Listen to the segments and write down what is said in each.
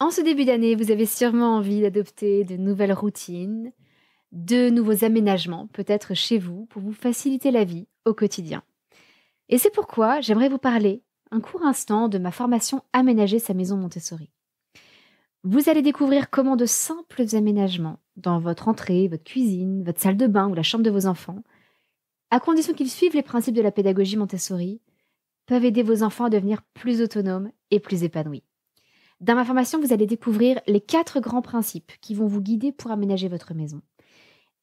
En ce début d'année, vous avez sûrement envie d'adopter de nouvelles routines, de nouveaux aménagements, peut-être chez vous, pour vous faciliter la vie au quotidien. Et c'est pourquoi j'aimerais vous parler un court instant de ma formation Aménager sa maison Montessori. Vous allez découvrir comment de simples aménagements dans votre entrée, votre cuisine, votre salle de bain ou la chambre de vos enfants, à condition qu'ils suivent les principes de la pédagogie Montessori, peuvent aider vos enfants à devenir plus autonomes et plus épanouis. Dans ma formation, vous allez découvrir les 4 grands principes qui vont vous guider pour aménager votre maison.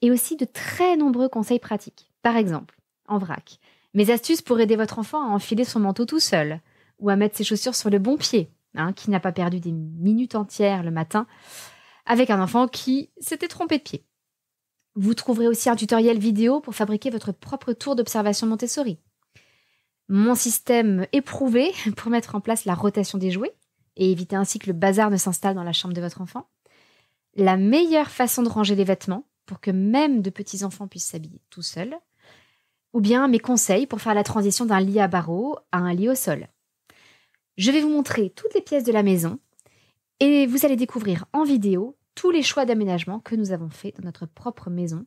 Et aussi de très nombreux conseils pratiques. Par exemple, en vrac, mes astuces pour aider votre enfant à enfiler son manteau tout seul ou à mettre ses chaussures sur le bon pied, qui n'a pas perdu des minutes entières le matin avec un enfant qui s'était trompé de pied. Vous trouverez aussi un tutoriel vidéo pour fabriquer votre propre tour d'observation Montessori. Mon système éprouvé pour mettre en place la rotation des jouets et éviter ainsi que le bazar ne s'installe dans la chambre de votre enfant. La meilleure façon de ranger les vêtements pour que même de petits enfants puissent s'habiller tout seuls. Ou bien mes conseils pour faire la transition d'un lit à barreaux à un lit au sol. Je vais vous montrer toutes les pièces de la maison et vous allez découvrir en vidéo tous les choix d'aménagement que nous avons faits dans notre propre maison,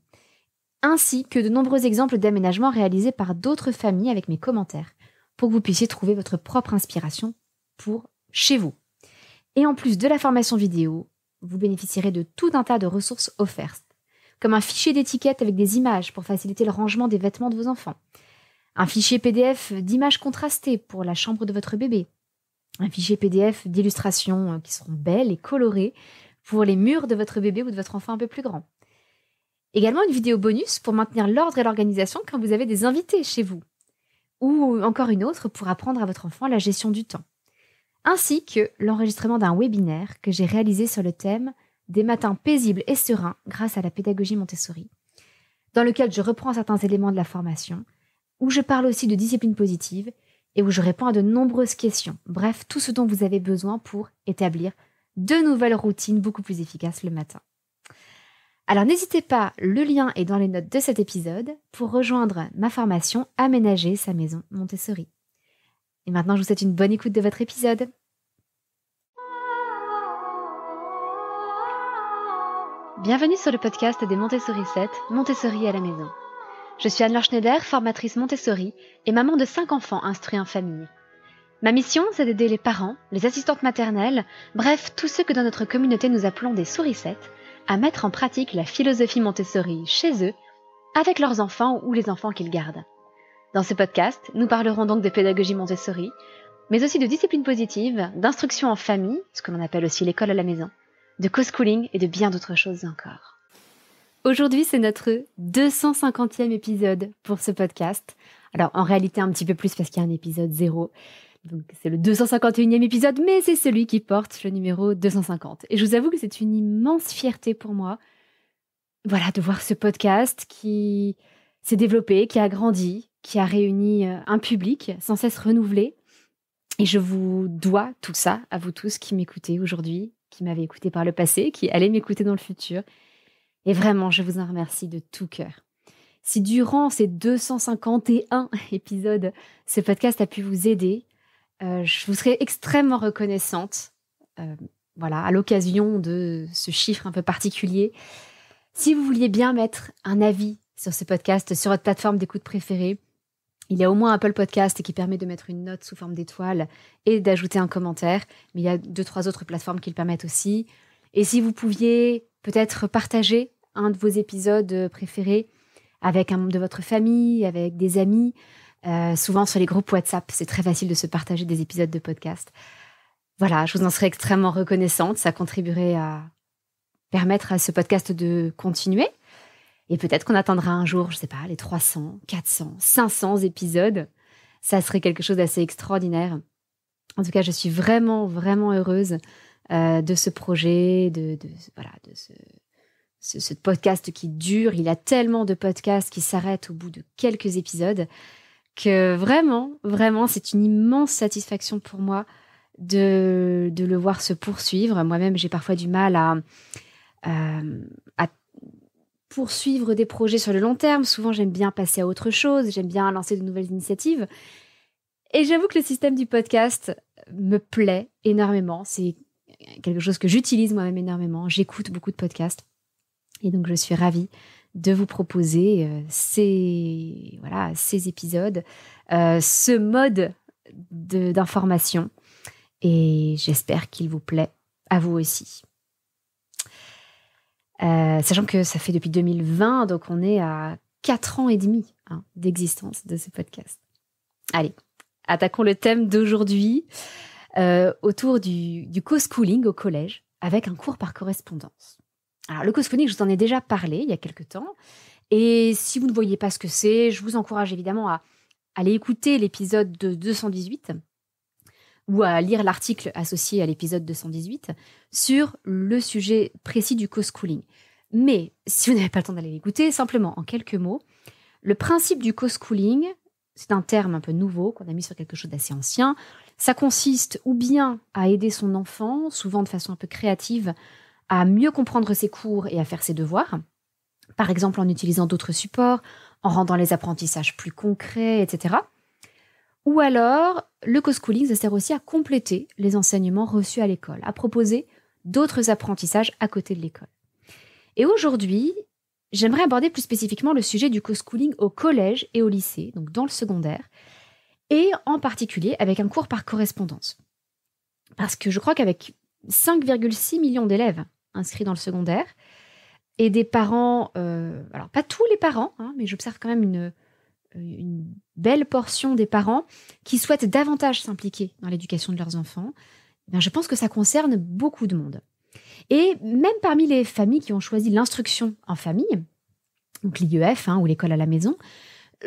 ainsi que de nombreux exemples d'aménagements réalisés par d'autres familles avec mes commentaires, pour que vous puissiez trouver votre propre inspiration pour chez vous. Et en plus de la formation vidéo, vous bénéficierez de tout un tas de ressources offertes, comme un fichier d'étiquette avec des images pour faciliter le rangement des vêtements de vos enfants, un fichier PDF d'images contrastées pour la chambre de votre bébé, un fichier PDF d'illustrations qui seront belles et colorées pour les murs de votre bébé ou de votre enfant un peu plus grand. Également une vidéo bonus pour maintenir l'ordre et l'organisation quand vous avez des invités chez vous, ou encore une autre pour apprendre à votre enfant la gestion du temps, ainsi que l'enregistrement d'un webinaire que j'ai réalisé sur le thème des matins paisibles et sereins grâce à la pédagogie Montessori, dans lequel je reprends certains éléments de la formation, où je parle aussi de discipline positive et où je réponds à de nombreuses questions. Bref, tout ce dont vous avez besoin pour établir de nouvelles routines beaucoup plus efficaces le matin. Alors n'hésitez pas, le lien est dans les notes de cet épisode pour rejoindre ma formation Aménager sa maison Montessori. Et maintenant, je vous souhaite une bonne écoute de votre épisode. Bienvenue sur le podcast des Montessori 7, Montessori à la maison. Je suis Anne-Laure Schneider, formatrice Montessori et maman de 5 enfants instruits en famille. Ma mission, c'est d'aider les parents, les assistantes maternelles, bref, tous ceux que dans notre communauté nous appelons des souricettes, à mettre en pratique la philosophie Montessori chez eux, avec leurs enfants ou les enfants qu'ils gardent. Dans ce podcast, nous parlerons donc de pédagogie Montessori, mais aussi de discipline positive, d'instruction en famille, ce que l'on appelle aussi l'école à la maison, de co-schooling et de bien d'autres choses encore. Aujourd'hui, c'est notre 250e épisode pour ce podcast. Alors, en réalité, un petit peu plus parce qu'il y a un épisode 0. Donc, c'est le 251e épisode, mais c'est celui qui porte le numéro 250. Et je vous avoue que c'est une immense fierté pour moi, de voir ce podcast qui s'est développé, qui a grandi, qui a réuni un public sans cesse renouvelé. Et je vous dois tout ça à vous tous qui m'écoutez aujourd'hui, qui m'avez écouté par le passé, qui allez m'écouter dans le futur. Et vraiment, je vous en remercie de tout cœur. Si durant ces 251 épisodes, ce podcast a pu vous aider, je vous serai extrêmement reconnaissante, à l'occasion de ce chiffre un peu particulier. Si vous vouliez bien mettre un avis sur ce podcast, sur votre plateforme d'écoute préférée, il y a au moins Apple Podcast qui permet de mettre une note sous forme d'étoile et d'ajouter un commentaire, mais il y a 2-3 autres plateformes qui le permettent aussi. Et si vous pouviez peut-être partager un de vos épisodes préférés avec un membre de votre famille, avec des amis, souvent sur les groupes WhatsApp, c'est très facile de se partager des épisodes de podcast. Voilà, je vous en serais extrêmement reconnaissante. Ça contribuerait à permettre à ce podcast de continuer. Et peut-être qu'on atteindra un jour, je sais pas, les 300, 400, 500 épisodes. Ça serait quelque chose d'assez extraordinaire. En tout cas, je suis vraiment, vraiment heureuse de ce projet, de ce podcast qui dure. Il y a tellement de podcasts qui s'arrêtent au bout de quelques épisodes que vraiment, vraiment, c'est une immense satisfaction pour moi de le voir se poursuivre. Moi-même, j'ai parfois du mal à poursuivre des projets sur le long terme. Souvent, j'aime bien passer à autre chose, j'aime bien lancer de nouvelles initiatives. Et j'avoue que le système du podcast me plaît énormément. C'est quelque chose que j'utilise moi-même énormément. J'écoute beaucoup de podcasts. Et donc, je suis ravie de vous proposer ces épisodes, ce mode d'information. Et j'espère qu'il vous plaît à vous aussi. Sachant que ça fait depuis 2020, donc on est à 4 ans et demi d'existence de ce podcast. Allez, attaquons le thème d'aujourd'hui autour du co-schooling au collège avec un cours par correspondance. Alors le co-schooling, je vous en ai déjà parlé il y a quelques temps. Et si vous ne voyez pas ce que c'est, je vous encourage évidemment à aller écouter l'épisode de 218 ou à lire l'article associé à l'épisode 218 sur le sujet précis du co-schooling. Mais si vous n'avez pas le temps d'aller l'écouter, simplement en quelques mots, le principe du co-schooling, c'est un terme un peu nouveau qu'on a mis sur quelque chose d'assez ancien. Ça consiste ou bien à aider son enfant, souvent de façon un peu créative, à mieux comprendre ses cours et à faire ses devoirs, par exemple en utilisant d'autres supports, en rendant les apprentissages plus concrets, etc. Ou alors, le co-schooling, ça sert aussi à compléter les enseignements reçus à l'école, à proposer d'autres apprentissages à côté de l'école. Et aujourd'hui, j'aimerais aborder plus spécifiquement le sujet du co-schooling au collège et au lycée, donc dans le secondaire, et en particulier avec un cours par correspondance. Parce que je crois qu'avec 5,6 millions d'élèves inscrits dans le secondaire, et des parents, alors pas tous les parents, mais j'observe quand même une belle portion des parents qui souhaitent davantage s'impliquer dans l'éducation de leurs enfants, je pense que ça concerne beaucoup de monde. Et même parmi les familles qui ont choisi l'instruction en famille, donc l'IEF ou l'école à la maison,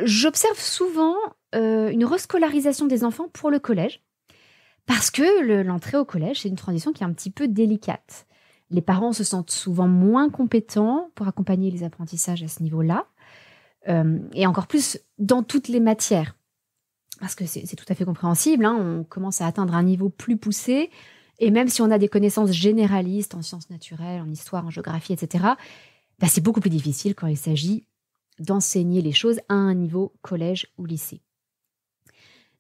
j'observe souvent une rescolarisation des enfants pour le collège, parce que l'entrée au collège, c'est une transition qui est un petit peu délicate. Les parents se sentent souvent moins compétents pour accompagner les apprentissages à ce niveau-là, et encore plus dans toutes les matières. Parce que c'est tout à fait compréhensible, on commence à atteindre un niveau plus poussé, et même si on a des connaissances généralistes en sciences naturelles, en histoire, en géographie, etc., c'est beaucoup plus difficile quand il s'agit d'enseigner les choses à un niveau collège ou lycée.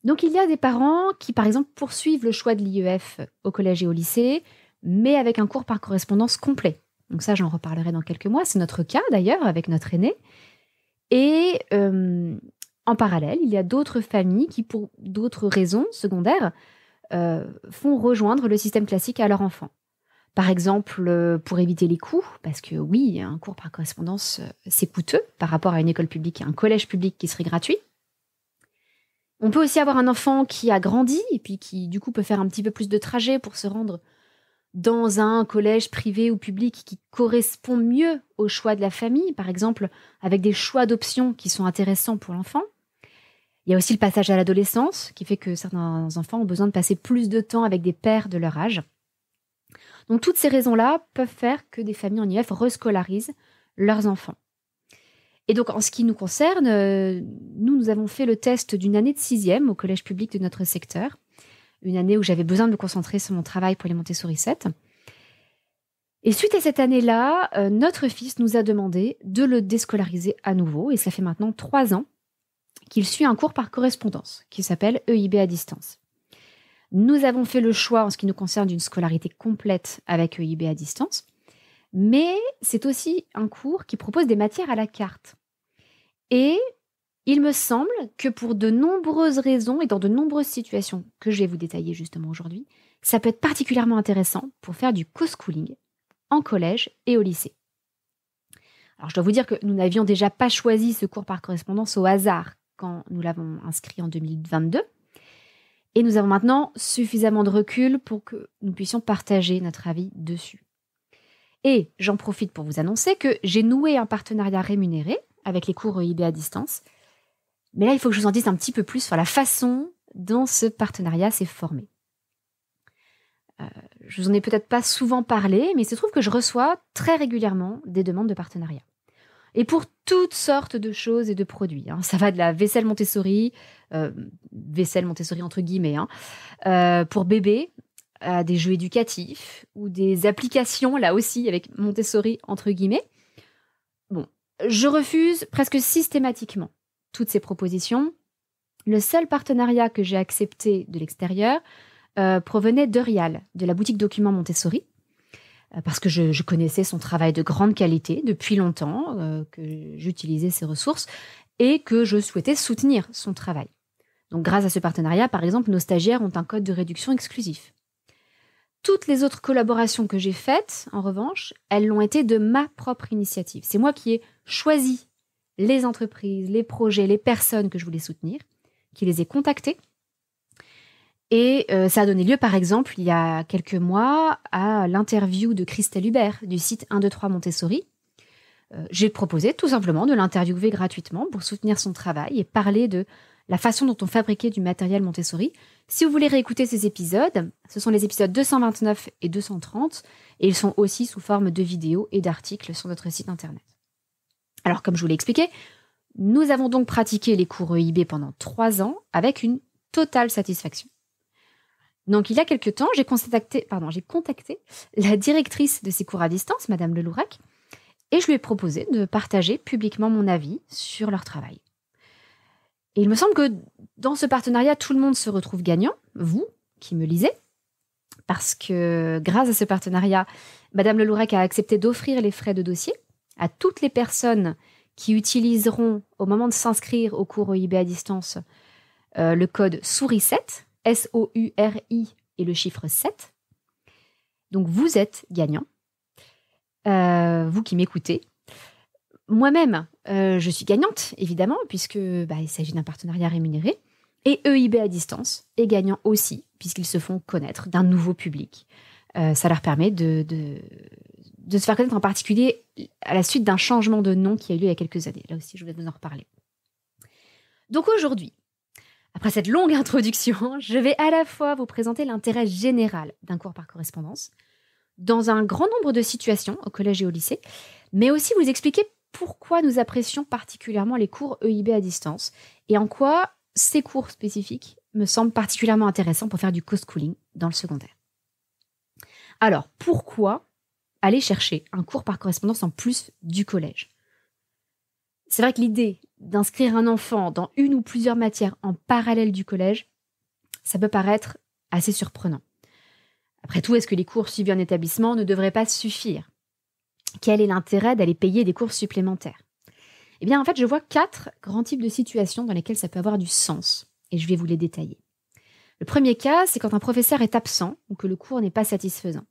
Donc il y a des parents qui, par exemple, poursuivent le choix de l'IEF au collège et au lycée, mais avec un cours par correspondance complet. Donc ça, j'en reparlerai dans quelques mois. C'est notre cas, d'ailleurs, avec notre aîné. Et en parallèle, il y a d'autres familles qui, pour d'autres raisons secondaires, font rejoindre le système classique à leur enfant. Par exemple, pour éviter les coûts, parce que oui, un cours par correspondance, c'est coûteux par rapport à une école publique, un collège public qui serait gratuit. On peut aussi avoir un enfant qui a grandi et puis qui, du coup, peut faire un petit peu plus de trajet pour se rendre dans un collège privé ou public qui correspond mieux au choix de la famille, par exemple, avec des choix d'options qui sont intéressants pour l'enfant. Il y a aussi le passage à l'adolescence, qui fait que certains enfants ont besoin de passer plus de temps avec des pairs de leur âge. Donc, toutes ces raisons-là peuvent faire que des familles en IEF rescolarisent leurs enfants. Et donc, en ce qui nous concerne, nous avons fait le test d'une année de 6e au collège public de notre secteur. Une année où j'avais besoin de me concentrer sur mon travail pour les Montessori 7. Et suite à cette année-là, notre fils nous a demandé de le déscolariser à nouveau. Et ça fait maintenant 3 ans qu'il suit un cours par correspondance qui s'appelle EIB à distance. Nous avons fait le choix, en ce qui nous concerne, d'une scolarité complète avec EIB à distance. Mais c'est aussi un cours qui propose des matières à la carte. Et il me semble que pour de nombreuses raisons et dans de nombreuses situations que je vais vous détailler justement aujourd'hui, ça peut être particulièrement intéressant pour faire du co-schooling en collège et au lycée. Alors je dois vous dire que nous n'avions déjà pas choisi ce cours par correspondance au hasard quand nous l'avons inscrit en 2022. Et nous avons maintenant suffisamment de recul pour que nous puissions partager notre avis dessus. Et j'en profite pour vous annoncer que j'ai noué un partenariat rémunéré avec les cours EIB à distance. Mais là, il faut que je vous en dise un petit peu plus sur la façon dont ce partenariat s'est formé. Je vous en ai peut-être pas souvent parlé, mais il se trouve que je reçois très régulièrement des demandes de partenariat. Et pour toutes sortes de choses et de produits. Ça va de la vaisselle Montessori entre guillemets, pour bébés, à des jeux éducatifs ou des applications, là aussi, avec Montessori entre guillemets. Bon, je refuse presque systématiquement toutes ces propositions. Le seul partenariat que j'ai accepté de l'extérieur provenait d'Eurial, de la boutique Documents Montessori, parce que je connaissais son travail de grande qualité depuis longtemps, que j'utilisais ses ressources et que je souhaitais soutenir son travail. Donc grâce à ce partenariat, par exemple, nos stagiaires ont un code de réduction exclusif. Toutes les autres collaborations que j'ai faites, en revanche, elles l'ont été de ma propre initiative. C'est moi qui ai choisi les entreprises, les projets, les personnes que je voulais soutenir, qui les ai contactées. Et ça a donné lieu, par exemple, il y a quelques mois, à l'interview de Christelle Hubert du site 123 Montessori. J'ai proposé tout simplement de l'interviewer gratuitement pour soutenir son travail et parler de la façon dont on fabriquait du matériel Montessori. Si vous voulez réécouter ces épisodes, ce sont les épisodes 229 et 230, et ils sont aussi sous forme de vidéos et d'articles sur notre site internet. Alors, comme je vous l'ai expliqué, nous avons donc pratiqué les cours EIB pendant 3 ans avec une totale satisfaction. Donc, il y a quelques temps, j'ai contacté la directrice de ces cours à distance, Madame Lelourac, et je lui ai proposé de partager publiquement mon avis sur leur travail. Et il me semble que dans ce partenariat, tout le monde se retrouve gagnant, vous qui me lisez, parce que grâce à ce partenariat, Madame Lelourac a accepté d'offrir les frais de dossier à toutes les personnes qui utiliseront, au moment de s'inscrire au cours EIB à distance, le code SOURI7, SOURI et le chiffre 7. Donc vous êtes gagnant, vous qui m'écoutez. Moi-même, je suis gagnante, évidemment, puisque il s'agit d'un partenariat rémunéré. Et EIB à distance est gagnant aussi, puisqu'ils se font connaître d'un nouveau public. Ça leur permet de se faire connaître, en particulier à la suite d'un changement de nom qui a eu lieu il y a quelques années. Là aussi, je vais vous en reparler. Donc aujourd'hui, après cette longue introduction, je vais à la fois vous présenter l'intérêt général d'un cours par correspondance, dans un grand nombre de situations au collège et au lycée, mais aussi vous expliquer pourquoi nous apprécions particulièrement les cours EIB à distance et en quoi ces cours spécifiques me semblent particulièrement intéressants pour faire du co-schooling dans le secondaire. Alors, pourquoi aller chercher un cours par correspondance en plus du collège ? C'est vrai que l'idée d'inscrire un enfant dans une ou plusieurs matières en parallèle du collège, ça peut paraître assez surprenant. Après tout, est-ce que les cours suivis en établissement ne devraient pas suffire ? Quel est l'intérêt d'aller payer des cours supplémentaires ? Eh bien, en fait, je vois 4 grands types de situations dans lesquelles ça peut avoir du sens, et je vais vous les détailler. Le premier cas, c'est quand un professeur est absent ou que le cours n'est pas satisfaisant.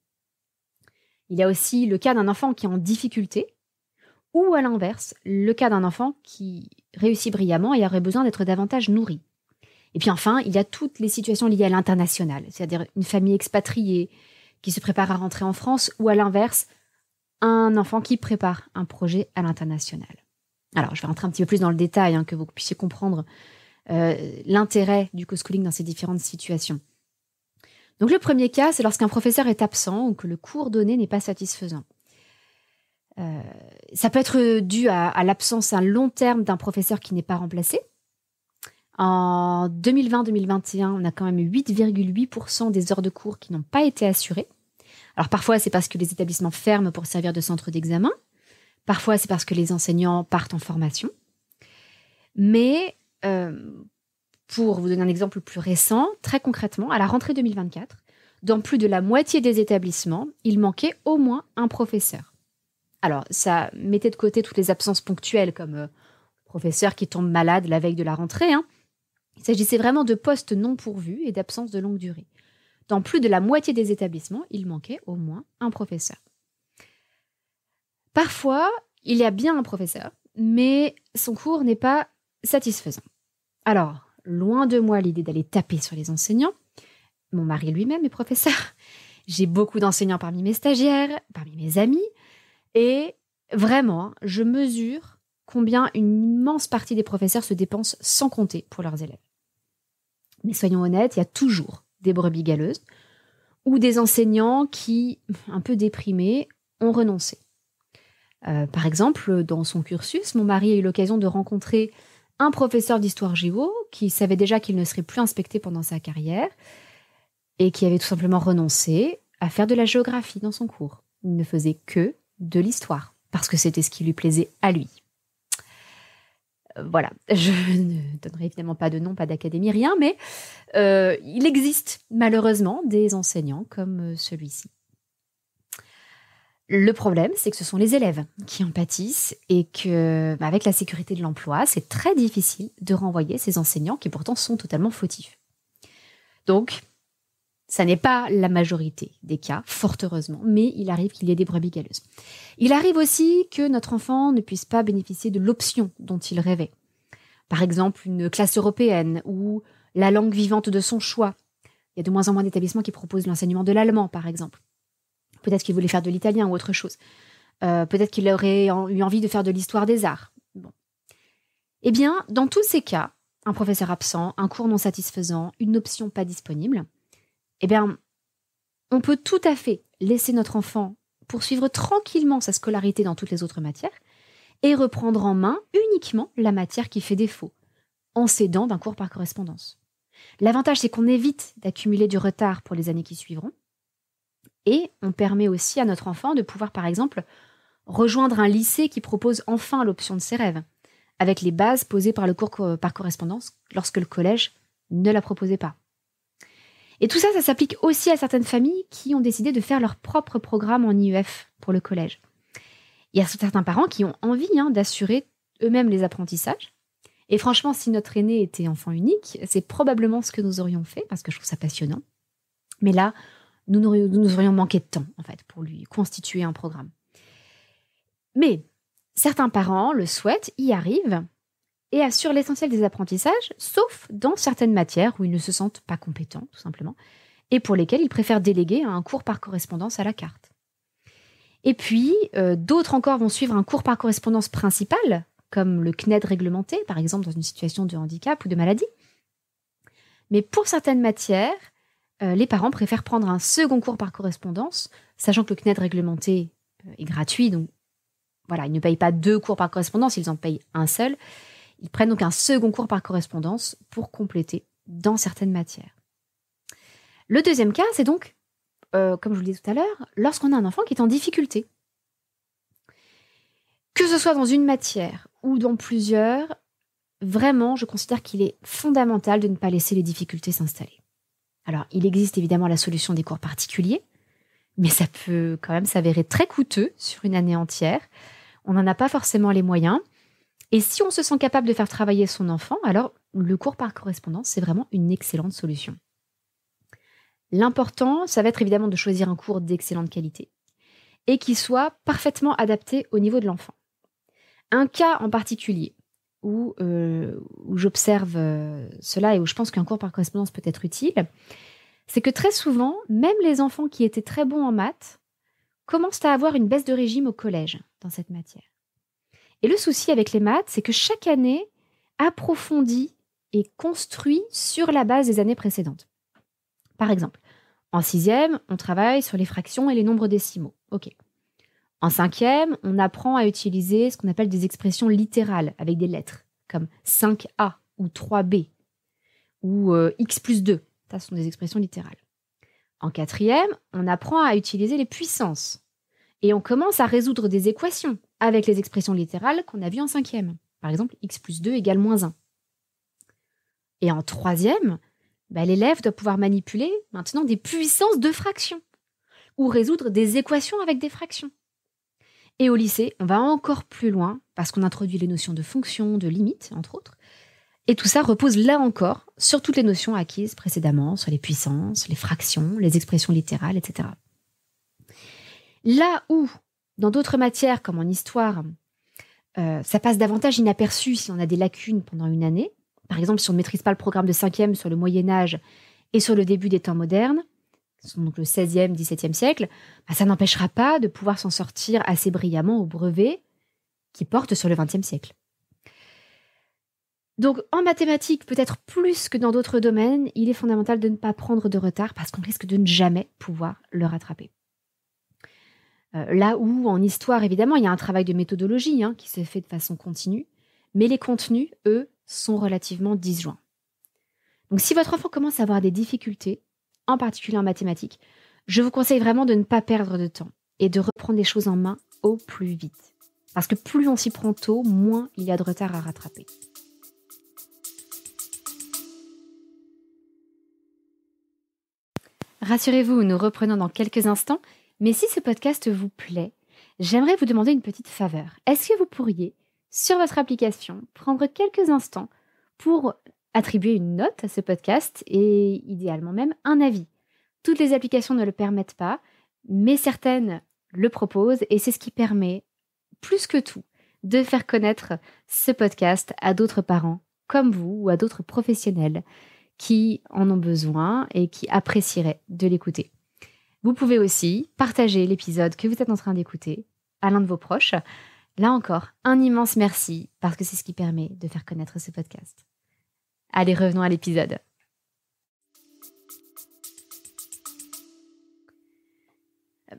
Il y a aussi le cas d'un enfant qui est en difficulté, ou à l'inverse, le cas d'un enfant qui réussit brillamment et aurait besoin d'être davantage nourri. Et puis enfin, il y a toutes les situations liées à l'international, c'est-à-dire une famille expatriée qui se prépare à rentrer en France, ou à l'inverse, un enfant qui prépare un projet à l'international. Alors, je vais rentrer un petit peu plus dans le détail, que vous puissiez comprendre l'intérêt du co-schooling dans ces différentes situations. Donc, le premier cas, c'est lorsqu'un professeur est absent ou que le cours donné n'est pas satisfaisant. Ça peut être dû à l'absence à long terme d'un professeur qui n'est pas remplacé. En 2020-2021, on a quand même 8,8% des heures de cours qui n'ont pas été assurées. Alors parfois, c'est parce que les établissements ferment pour servir de centre d'examen. Parfois, c'est parce que les enseignants partent en formation. Mais pour vous donner un exemple plus récent, très concrètement, à la rentrée 2024, dans plus de la moitié des établissements, il manquait au moins un professeur. Alors, ça mettait de côté toutes les absences ponctuelles, comme professeur qui tombe malade la veille de la rentrée. Il s'agissait vraiment de postes non pourvus et d'absences de longue durée. Dans plus de la moitié des établissements, il manquait au moins un professeur. Parfois, il y a bien un professeur, mais son cours n'est pas satisfaisant. Alors, loin de moi l'idée d'aller taper sur les enseignants. Mon mari lui-même est professeur. J'ai beaucoup d'enseignants parmi mes stagiaires, parmi mes amis. Et vraiment, je mesure combien une immense partie des professeurs se dépensent sans compter pour leurs élèves. Mais soyons honnêtes, il y a toujours des brebis galeuses ou des enseignants qui, un peu déprimés, ont renoncé. Par exemple, dans son cursus, mon mari a eu l'occasion de rencontrer un professeur d'histoire géo qui savait déjà qu'il ne serait plus inspecté pendant sa carrière et qui avait tout simplement renoncé à faire de la géographie dans son cours. Il ne faisait que de l'histoire, parce que c'était ce qui lui plaisait à lui. Voilà, je ne donnerai évidemment pas de nom, pas d'académie, rien, mais il existe malheureusement des enseignants comme celui-ci. Le problème, c'est que ce sont les élèves qui en pâtissent et que, avec la sécurité de l'emploi, c'est très difficile de renvoyer ces enseignants qui pourtant sont totalement fautifs. Donc, ça n'est pas la majorité des cas, fort heureusement, mais il arrive qu'il y ait des brebis galeuses. Il arrive aussi que notre enfant ne puisse pas bénéficier de l'option dont il rêvait. Par exemple, une classe européenne ou la langue vivante de son choix. Il y a de moins en moins d'établissements qui proposent l'enseignement de l'allemand, par exemple. Peut-être qu'il voulait faire de l'italien ou autre chose. Peut-être qu'il aurait eu envie de faire de l'histoire des arts. Bon. Eh bien, dans tous ces cas, un professeur absent, un cours non satisfaisant, une option pas disponible, eh bien, on peut tout à fait laisser notre enfant poursuivre tranquillement sa scolarité dans toutes les autres matières et reprendre en main uniquement la matière qui fait défaut, en s'aidant d'un cours par correspondance. L'avantage, c'est qu'on évite d'accumuler du retard pour les années qui suivront. Et on permet aussi à notre enfant de pouvoir, par exemple, rejoindre un lycée qui propose enfin l'option de ses rêves, avec les bases posées par le cours par correspondance lorsque le collège ne la proposait pas. Et tout ça, ça s'applique aussi à certaines familles qui ont décidé de faire leur propre programme en IEF pour le collège. Il y a certains parents qui ont envie d'assurer eux-mêmes les apprentissages. Et franchement, si notre aîné était enfant unique, c'est probablement ce que nous aurions fait, parce que je trouve ça passionnant. Mais là, nous aurions manqué de temps, en fait, pour lui constituer un programme. Mais certains parents le souhaitent, y arrivent, et assurent l'essentiel des apprentissages, sauf dans certaines matières où ils ne se sentent pas compétents, tout simplement, et pour lesquelles ils préfèrent déléguer un cours par correspondance à la carte. Et puis, d'autres encore vont suivre un cours par correspondance principal, comme le CNED réglementé, par exemple dans une situation de handicap ou de maladie. Mais pour certaines matières, les parents préfèrent prendre un second cours par correspondance, sachant que le CNED réglementé est gratuit, donc voilà, ils ne payent pas 2 cours par correspondance, ils en payent un seul. Ils prennent donc un second cours par correspondance pour compléter dans certaines matières. Le deuxième cas, c'est donc, comme je vous le disais tout à l'heure, lorsqu'on a un enfant qui est en difficulté. Que ce soit dans une matière ou dans plusieurs, vraiment, je considère qu'il est fondamental de ne pas laisser les difficultés s'installer. Alors, il existe évidemment la solution des cours particuliers, mais ça peut quand même s'avérer très coûteux sur une année entière. On n'en a pas forcément les moyens. Et si on se sent capable de faire travailler son enfant, alors le cours par correspondance, c'est vraiment une excellente solution. L'important, ça va être évidemment de choisir un cours d'excellente qualité et qui soit parfaitement adapté au niveau de l'enfant. Un cas en particulier où j'observe cela et où je pense qu'un cours par correspondance peut être utile, c'est que très souvent, même les enfants qui étaient très bons en maths commencent à avoir une baisse de régime au collège dans cette matière. Et le souci avec les maths, c'est que chaque année approfondit et construit sur la base des années précédentes. Par exemple, en 6e, on travaille sur les fractions et les nombres décimaux. OK. En 5e, on apprend à utiliser ce qu'on appelle des expressions littérales avec des lettres, comme 5A ou 3B ou x plus 2. Ça, ce sont des expressions littérales. En 4e, on apprend à utiliser les puissances. Et on commence à résoudre des équations avec les expressions littérales qu'on a vues en 5e. Par exemple, x plus 2 égale moins 1. Et en 3e, l'élève doit pouvoir manipuler maintenant des puissances de fractions ou résoudre des équations avec des fractions. Et au lycée, on va encore plus loin parce qu'on introduit les notions de fonction, de limite, entre autres. Et tout ça repose là encore sur toutes les notions acquises précédemment, sur les puissances, les fractions, les expressions littérales, etc. Là où, dans d'autres matières, comme en histoire, ça passe davantage inaperçu si on a des lacunes pendant une année, par exemple si on ne maîtrise pas le programme de 5e sur le Moyen-Âge et sur le début des temps modernes, donc le 16e, 17e siècle, ça n'empêchera pas de pouvoir s'en sortir assez brillamment au brevet qui porte sur le 20e siècle. Donc en mathématiques, peut-être plus que dans d'autres domaines, il est fondamental de ne pas prendre de retard parce qu'on risque de ne jamais pouvoir le rattraper. Là où, en histoire, évidemment, il y a un travail de méthodologie qui se fait de façon continue, mais les contenus, eux, sont relativement disjoints. Donc si votre enfant commence à avoir des difficultés, en particulier en mathématiques, je vous conseille vraiment de ne pas perdre de temps et de reprendre les choses en main au plus vite. Parce que plus on s'y prend tôt, moins il y a de retard à rattraper. Rassurez-vous, nous reprenons dans quelques instants, mais si ce podcast vous plaît, j'aimerais vous demander une petite faveur. Est-ce que vous pourriez, sur votre application, prendre quelques instants pour attribuer une note à ce podcast et idéalement même un avis? Toutes les applications ne le permettent pas, mais certaines le proposent et c'est ce qui permet, plus que tout, de faire connaître ce podcast à d'autres parents comme vous ou à d'autres professionnels qui en ont besoin et qui apprécieraient de l'écouter. Vous pouvez aussi partager l'épisode que vous êtes en train d'écouter à l'un de vos proches. Là encore, un immense merci parce que c'est ce qui permet de faire connaître ce podcast. Allez, revenons à l'épisode.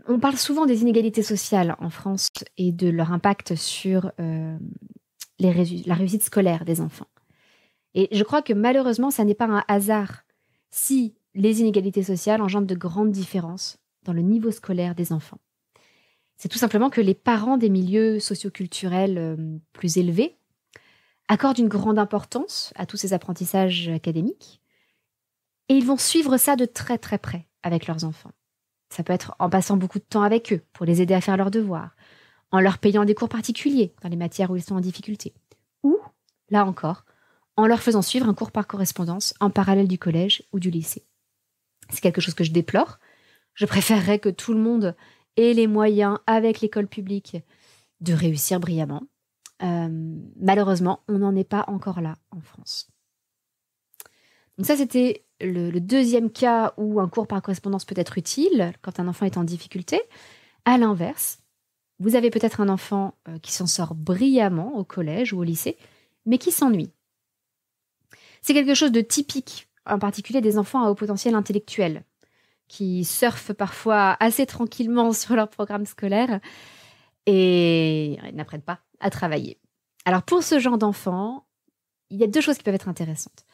On parle souvent des inégalités sociales en France et de leur impact sur la réussite scolaire des enfants. Et je crois que malheureusement, ça n'est pas un hasard si les inégalités sociales engendrent de grandes différences dans le niveau scolaire des enfants. C'est tout simplement que les parents des milieux socioculturels plus élevés accordent une grande importance à tous ces apprentissages académiques et ils vont suivre ça de très très près avec leurs enfants. Ça peut être en passant beaucoup de temps avec eux pour les aider à faire leurs devoirs, en leur payant des cours particuliers dans les matières où ils sont en difficulté, ou, là encore, en leur faisant suivre un cours par correspondance en parallèle du collège ou du lycée. C'est quelque chose que je déplore. Je préférerais que tout le monde ait les moyens, avec l'école publique, de réussir brillamment. Malheureusement, on n'en est pas encore là en France. Donc ça, c'était le deuxième cas où un cours par correspondance peut être utile quand un enfant est en difficulté. À l'inverse, vous avez peut-être un enfant qui s'en sort brillamment au collège ou au lycée, mais qui s'ennuie. C'est quelque chose de typique, en particulier des enfants à haut potentiel intellectuel, qui surfent parfois assez tranquillement sur leur programme scolaire et ils n'apprennent pas à travailler. Alors pour ce genre d'enfants, il y a deux choses qui peuvent être intéressantes.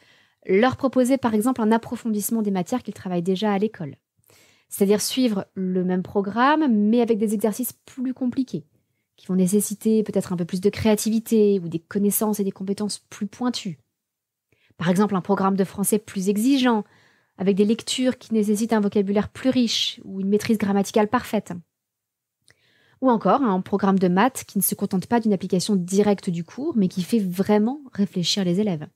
Leur proposer par exemple un approfondissement des matières qu'ils travaillent déjà à l'école. C'est-à-dire suivre le même programme, mais avec des exercices plus compliqués, qui vont nécessiter peut-être un peu plus de créativité ou des connaissances et des compétences plus pointues. Par exemple, un programme de français plus exigeant, avec des lectures qui nécessitent un vocabulaire plus riche ou une maîtrise grammaticale parfaite. Ou encore un programme de maths qui ne se contente pas d'une application directe du cours, mais qui fait vraiment réfléchir les élèves.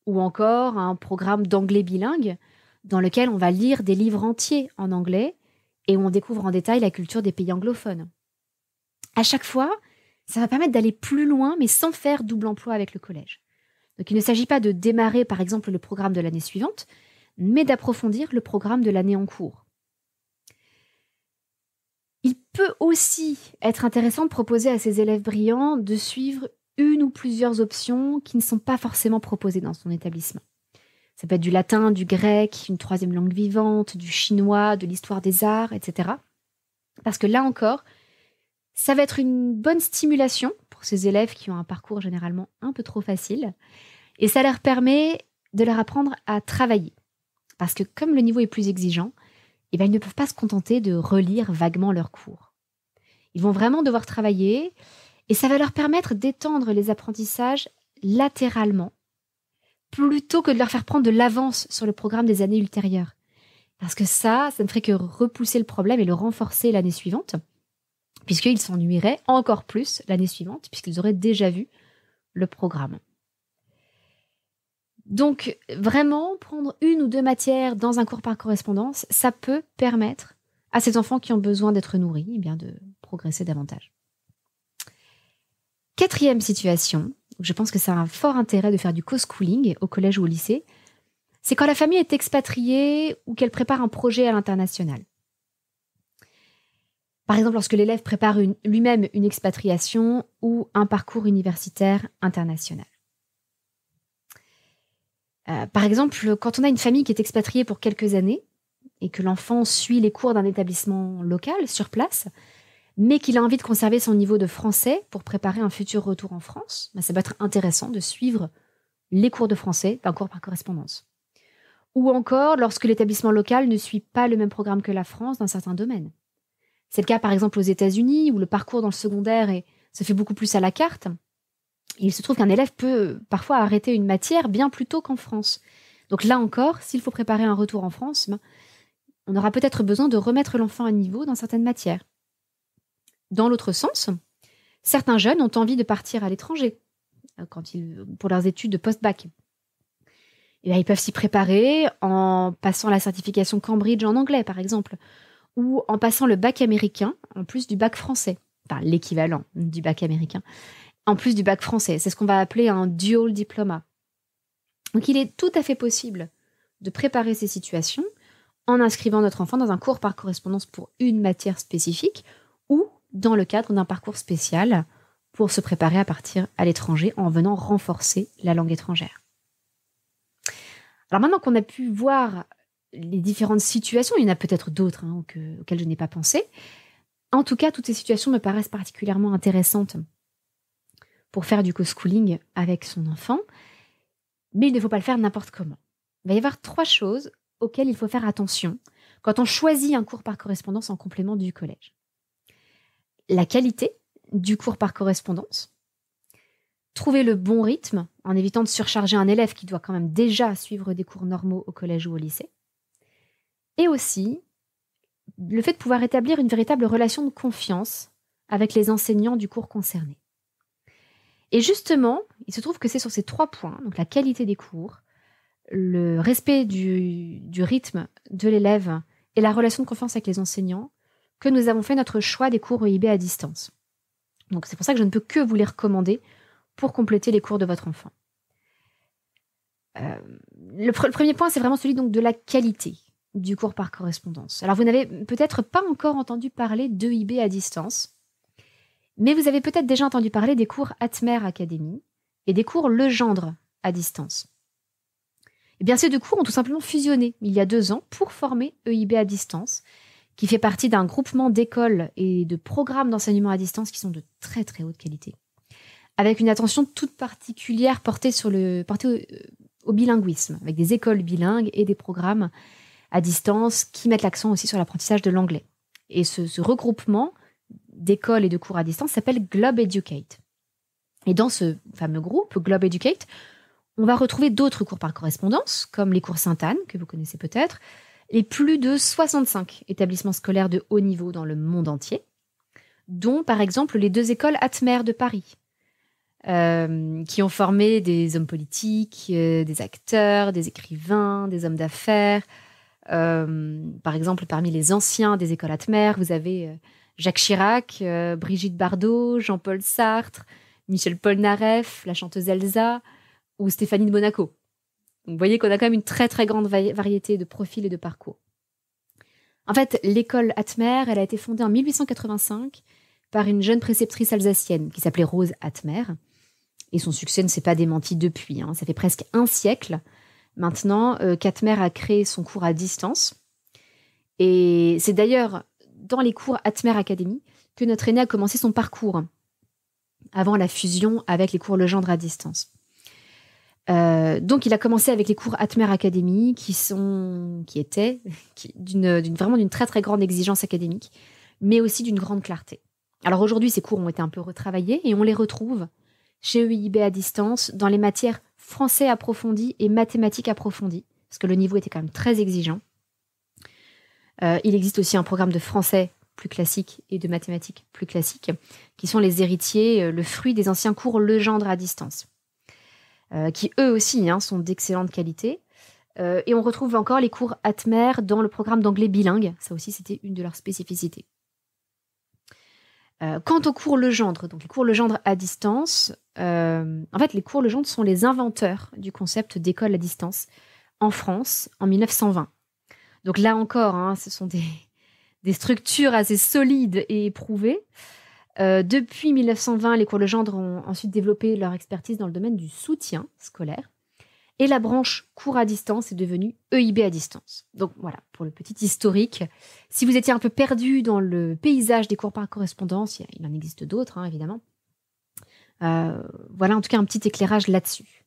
Ou encore un programme d'anglais bilingue, dans lequel on va lire des livres entiers en anglais et où on découvre en détail la culture des pays anglophones. À chaque fois, ça va permettre d'aller plus loin, mais sans faire double emploi avec le collège. Donc il ne s'agit pas de démarrer par exemple le programme de l'année suivante, mais d'approfondir le programme de l'année en cours. Il peut aussi être intéressant de proposer à ces élèves brillants de suivre une ou plusieurs options qui ne sont pas forcément proposées dans son établissement. Ça peut être du latin, du grec, une troisième langue vivante, du chinois, de l'histoire des arts, etc. Parce que là encore, ça va être une bonne stimulation pour ces élèves qui ont un parcours généralement un peu trop facile. Et ça leur permet de leur apprendre à travailler. Parce que comme le niveau est plus exigeant, ils ne peuvent pas se contenter de relire vaguement leurs cours. Ils vont vraiment devoir travailler et ça va leur permettre d'étendre les apprentissages latéralement plutôt que de leur faire prendre de l'avance sur le programme des années ultérieures. Parce que ça ne ferait que repousser le problème et le renforcer l'année suivante, puisqu'ils s'ennuieraient encore plus l'année suivante, puisqu'ils auraient déjà vu le programme. Donc, vraiment, prendre une ou deux matières dans un cours par correspondance, ça peut permettre à ces enfants qui ont besoin d'être nourris de progresser davantage. Quatrième situation, je pense que ça a un fort intérêt de faire du co-schooling au collège ou au lycée, c'est quand la famille est expatriée ou qu'elle prépare un projet à l'international. Par exemple, lorsque l'élève prépare lui-même une expatriation ou un parcours universitaire international. Par exemple, quand on a une famille qui est expatriée pour quelques années et que l'enfant suit les cours d'un établissement local sur place, mais qu'il a envie de conserver son niveau de français pour préparer un futur retour en France, ça peut être intéressant de suivre les cours de français d'un cours par correspondance. Ou encore lorsque l'établissement local ne suit pas le même programme que la France dans certains domaines. C'est le cas par exemple aux États-Unis où le parcours dans le secondaire se fait beaucoup plus à la carte. Et il se trouve qu'un élève peut parfois arrêter une matière bien plus tôt qu'en France. Donc là encore, s'il faut préparer un retour en France, on aura peut-être besoin de remettre l'enfant à niveau dans certaines matières. Dans l'autre sens, certains jeunes ont envie de partir à l'étranger pour leurs études de post-bac. Et bien, ils peuvent s'y préparer en passant la certification Cambridge en anglais, par exemple, ou en passant le bac américain en plus du bac français, enfin l'équivalent du bac américain, en plus du bac français. C'est ce qu'on va appeler un dual diploma. Donc il est tout à fait possible de préparer ces situations en inscrivant notre enfant dans un cours par correspondance pour une matière spécifique ou dans le cadre d'un parcours spécial pour se préparer à partir à l'étranger en venant renforcer la langue étrangère. Alors maintenant qu'on a pu voir les différentes situations, il y en a peut-être d'autres auxquelles je n'ai pas pensé. En tout cas, toutes ces situations me paraissent particulièrement intéressantes pour faire du co-schooling avec son enfant, mais il ne faut pas le faire n'importe comment. Il va y avoir 3 choses auxquelles il faut faire attention quand on choisit un cours par correspondance en complément du collège. La qualité du cours par correspondance, trouver le bon rythme en évitant de surcharger un élève qui doit quand même déjà suivre des cours normaux au collège ou au lycée, et aussi le fait de pouvoir établir une véritable relation de confiance avec les enseignants du cours concerné. Et justement, il se trouve que c'est sur ces 3 points, donc la qualité des cours, le respect du rythme de l'élève et la relation de confiance avec les enseignants, que nous avons fait notre choix des cours EIB à distance. Donc c'est pour ça que je ne peux que vous les recommander pour compléter les cours de votre enfant. Le premier point, c'est vraiment celui donc de la qualité du cours par correspondance. Alors vous n'avez peut-être pas encore entendu parler d'EIB à distance, mais vous avez peut-être déjà entendu parler des cours Atmer Academy et des cours Legendre à distance. Eh bien, ces 2 cours ont tout simplement fusionné il y a 2 ans pour former EIB à distance, qui fait partie d'un groupement d'écoles et de programmes d'enseignement à distance qui sont de très très haute qualité, avec une attention toute particulière portée au bilinguisme, avec des écoles bilingues et des programmes à distance qui mettent l'accent aussi sur l'apprentissage de l'anglais. Et ce regroupement d'écoles et de cours à distance s'appelle Globe Educate. Et dans ce fameux groupe, Globe Educate, on va retrouver d'autres cours par correspondance, comme les cours Sainte-Anne, que vous connaissez peut-être, et plus de 65 établissements scolaires de haut niveau dans le monde entier, dont par exemple les 2 écoles Atmer de Paris, qui ont formé des hommes politiques, des acteurs, des écrivains, des hommes d'affaires. Par exemple, parmi les anciens des écoles Atmer, vous avez Jacques Chirac, Brigitte Bardot, Jean-Paul Sartre, Michel Polnareff, la chanteuse Elsa, ou Stéphanie de Monaco. Donc, vous voyez qu'on a quand même une très très grande variété de profils et de parcours. En fait, l'école Atmer, elle a été fondée en 1885 par une jeune préceptrice alsacienne qui s'appelait Rose Atmer. Et son succès ne s'est pas démenti depuis. Ça fait presque 1 siècle maintenant qu'Atmer a créé son cours à distance. Et c'est d'ailleurs dans les cours Atmer Academy que notre aîné a commencé son parcours, avant la fusion avec les cours Legendre à distance. Donc il a commencé avec les cours Atmer Academy qui étaient vraiment d'une très très grande exigence académique, mais aussi d'une grande clarté. Alors aujourd'hui, ces cours ont été un peu retravaillés et on les retrouve chez EIB à distance dans les matières français approfondi et mathématiques approfondies, parce que le niveau était quand même très exigeant. Il existe aussi un programme de français plus classique et de mathématiques plus classiques, qui sont les héritiers, le fruit des anciens cours Legendre à distance, qui eux aussi sont d'excellente qualité. Et on retrouve encore les cours Atmer dans le programme d'anglais bilingue. Ça aussi, c'était une de leurs spécificités. Quant aux cours Legendre, donc les cours Legendre à distance, en fait, les cours Legendre sont les inventeurs du concept d'école à distance en France en 1920. Donc là encore, ce sont des structures assez solides et éprouvées. Depuis 1920, les cours Legendre ont ensuite développé leur expertise dans le domaine du soutien scolaire. Et la branche cours à distance est devenue EIB à distance. Donc voilà, pour le petit historique. Si vous étiez un peu perdu dans le paysage des cours par correspondance, il en existe d'autres, évidemment. Voilà en tout cas un petit éclairage là-dessus.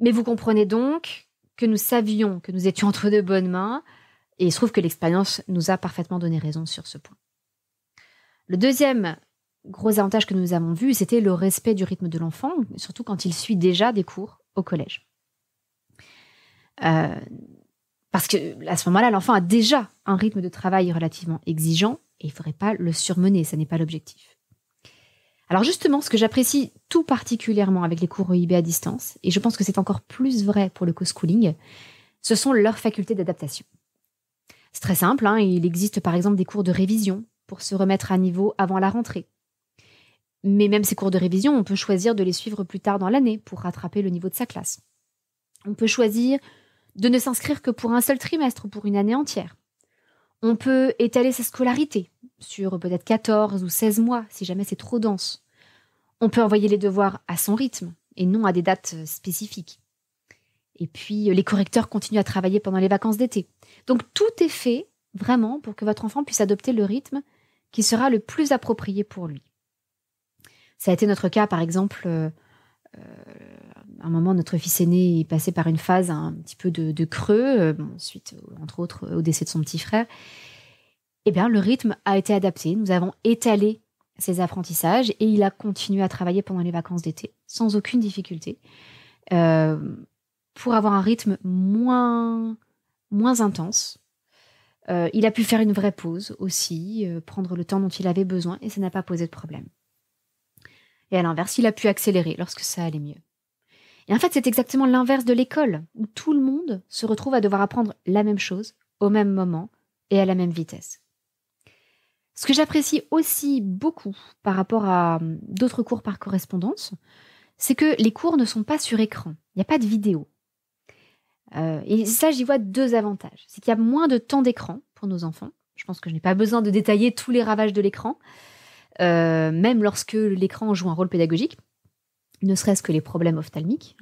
Mais vous comprenez donc que nous savions que nous étions entre de bonnes mains, et il se trouve que l'expérience nous a parfaitement donné raison sur ce point. Le deuxième gros avantage que nous avons vu, c'était le respect du rythme de l'enfant, surtout quand il suit déjà des cours au collège. Parce que à ce moment-là, l'enfant a déjà un rythme de travail relativement exigeant et il ne faudrait pas le surmener, ça n'est pas l'objectif. Alors justement, ce que j'apprécie tout particulièrement avec les cours EIB à distance, et je pense que c'est encore plus vrai pour le co-schooling, ce sont leurs facultés d'adaptation. C'est très simple, il existe par exemple des cours de révision pour se remettre à niveau avant la rentrée. Mais même ces cours de révision, on peut choisir de les suivre plus tard dans l'année pour rattraper le niveau de sa classe. On peut choisir de ne s'inscrire que pour un seul trimestre ou pour une année entière. On peut étaler sa scolarité sur peut-être 14 ou 16 mois si jamais c'est trop dense. On peut envoyer les devoirs à son rythme et non à des dates spécifiques. Et puis les correcteurs continuent à travailler pendant les vacances d'été. Donc tout est fait vraiment pour que votre enfant puisse adopter le rythme qui sera le plus approprié pour lui. Ça a été notre cas par exemple. À un moment, notre fils aîné est passé par une phase un petit peu de creux, suite, entre autres, au décès de son petit frère. Eh bien, le rythme a été adapté. Nous avons étalé ses apprentissages et il a continué à travailler pendant les vacances d'été, sans aucune difficulté, pour avoir un rythme moins intense. Il a pu faire une vraie pause aussi, prendre le temps dont il avait besoin et ça n'a pas posé de problème. Et à l'inverse, il a pu accélérer lorsque ça allait mieux. Et en fait, c'est exactement l'inverse de l'école, où tout le monde se retrouve à devoir apprendre la même chose, au même moment et à la même vitesse. Ce que j'apprécie aussi beaucoup par rapport à d'autres cours par correspondance, c'est que les cours ne sont pas sur écran. Il n'y a pas de vidéo. Et ça, j'y vois deux avantages. C'est qu'il y a moins de temps d'écran pour nos enfants. Je pense que je n'ai pas besoin de détailler tous les ravages de l'écran, même lorsque l'écran joue un rôle pédagogique, ne serait-ce que les problèmes ophtalmiques.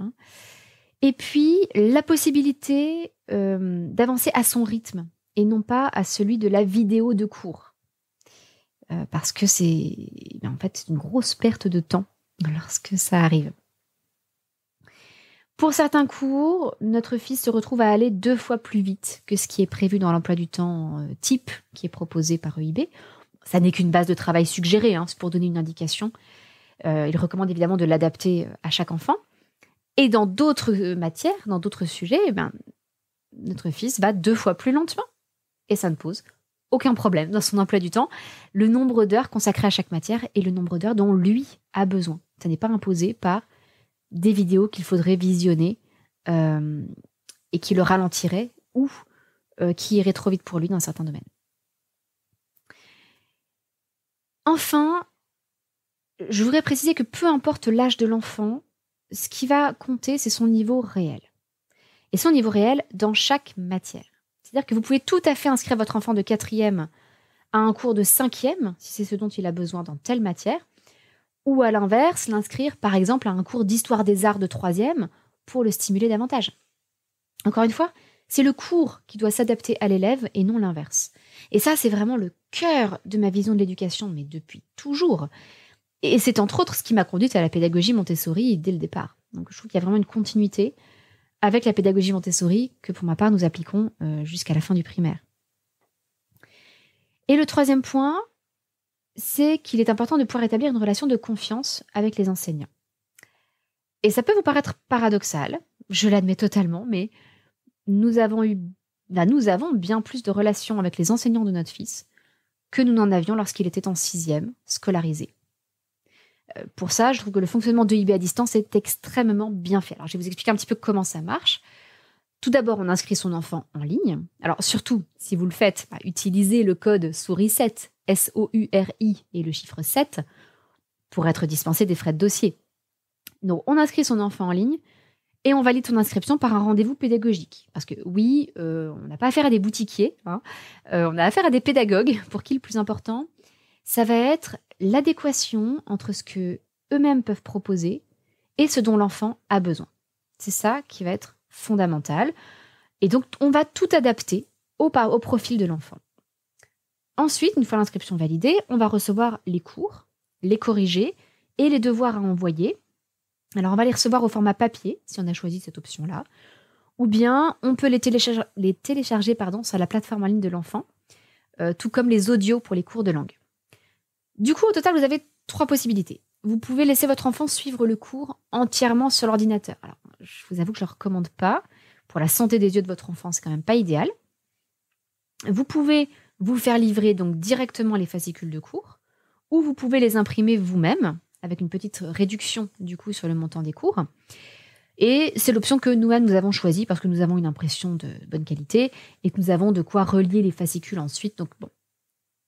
Et puis, la possibilité d'avancer à son rythme et non pas à celui de la vidéo de cours. Parce que c'est en fait une grosse perte de temps lorsque ça arrive. Pour certains cours, notre fils se retrouve à aller 2 fois plus vite que ce qui est prévu dans l'emploi du temps type qui est proposé par EIB. Ça n'est qu'une base de travail suggérée, c'est pour donner une indication. Il recommande évidemment de l'adapter à chaque enfant. Et dans d'autres matières, dans d'autres sujets, notre fils va 2 fois plus lentement. Et ça ne pose aucun problème dans son emploi du temps. Le nombre d'heures consacrées à chaque matière et le nombre d'heures dont lui a besoin. Ça n'est pas imposé par des vidéos qu'il faudrait visionner et qui le ralentiraient ou qui iraient trop vite pour lui dans certains domaines. Enfin, je voudrais préciser que peu importe l'âge de l'enfant, ce qui va compter, c'est son niveau réel. Et son niveau réel dans chaque matière. C'est-à-dire que vous pouvez tout à fait inscrire votre enfant de 4e à un cours de 5e, si c'est ce dont il a besoin dans telle matière, ou à l'inverse, l'inscrire par exemple à un cours d'histoire des arts de 3e pour le stimuler davantage. Encore une fois, c'est le cours qui doit s'adapter à l'élève et non l'inverse. Et ça, c'est vraiment le cœur de ma vision de l'éducation, mais depuis toujours. Et c'est entre autres ce qui m'a conduite à la pédagogie Montessori dès le départ. Donc je trouve qu'il y a vraiment une continuité avec la pédagogie Montessori que pour ma part nous appliquons jusqu'à la fin du primaire. Et le 3e point, c'est qu'il est important de pouvoir établir une relation de confiance avec les enseignants. Et ça peut vous paraître paradoxal, je l'admets totalement, mais nous avons bien plus de relations avec les enseignants de notre fils que nous n'en avions lorsqu'il était en 6e, scolarisé. Pour ça, je trouve que le fonctionnement de EIB à distance est extrêmement bien fait. Alors, je vais vous expliquer un petit peu comment ça marche. Tout d'abord, on inscrit son enfant en ligne. Alors, surtout, si vous le faites, utilisez le code SOURI7, S-O-U-R-I et le chiffre 7 pour être dispensé des frais de dossier. Donc, on inscrit son enfant en ligne et on valide son inscription par un rendez-vous pédagogique. Parce que oui, on n'a pas affaire à des boutiquiers, on a affaire à des pédagogues pour qui le plus important, ça va être l'adéquation entre ce que eux-mêmes peuvent proposer et ce dont l'enfant a besoin. C'est ça qui va être fondamental. Et donc, on va tout adapter au profil de l'enfant. Ensuite, une fois l'inscription validée, on va recevoir les cours, les corriger et les devoirs à envoyer. Alors, on va les recevoir au format papier, si on a choisi cette option-là. Ou bien, on peut les télécharger sur la plateforme en ligne de l'enfant, tout comme les audios pour les cours de langue. Du coup, au total, vous avez 3 possibilités. Vous pouvez laisser votre enfant suivre le cours entièrement sur l'ordinateur. Alors, je vous avoue que je ne le recommande pas. Pour la santé des yeux de votre enfant, c'est quand même pas idéal. Vous pouvez vous faire livrer donc directement les fascicules de cours, ou vous pouvez les imprimer vous-même, avec une petite réduction du coup sur le montant des cours. Et c'est l'option que nous-mêmes nous avons choisie parce que nous avons une impression de bonne qualité et que nous avons de quoi relier les fascicules ensuite. Donc bon,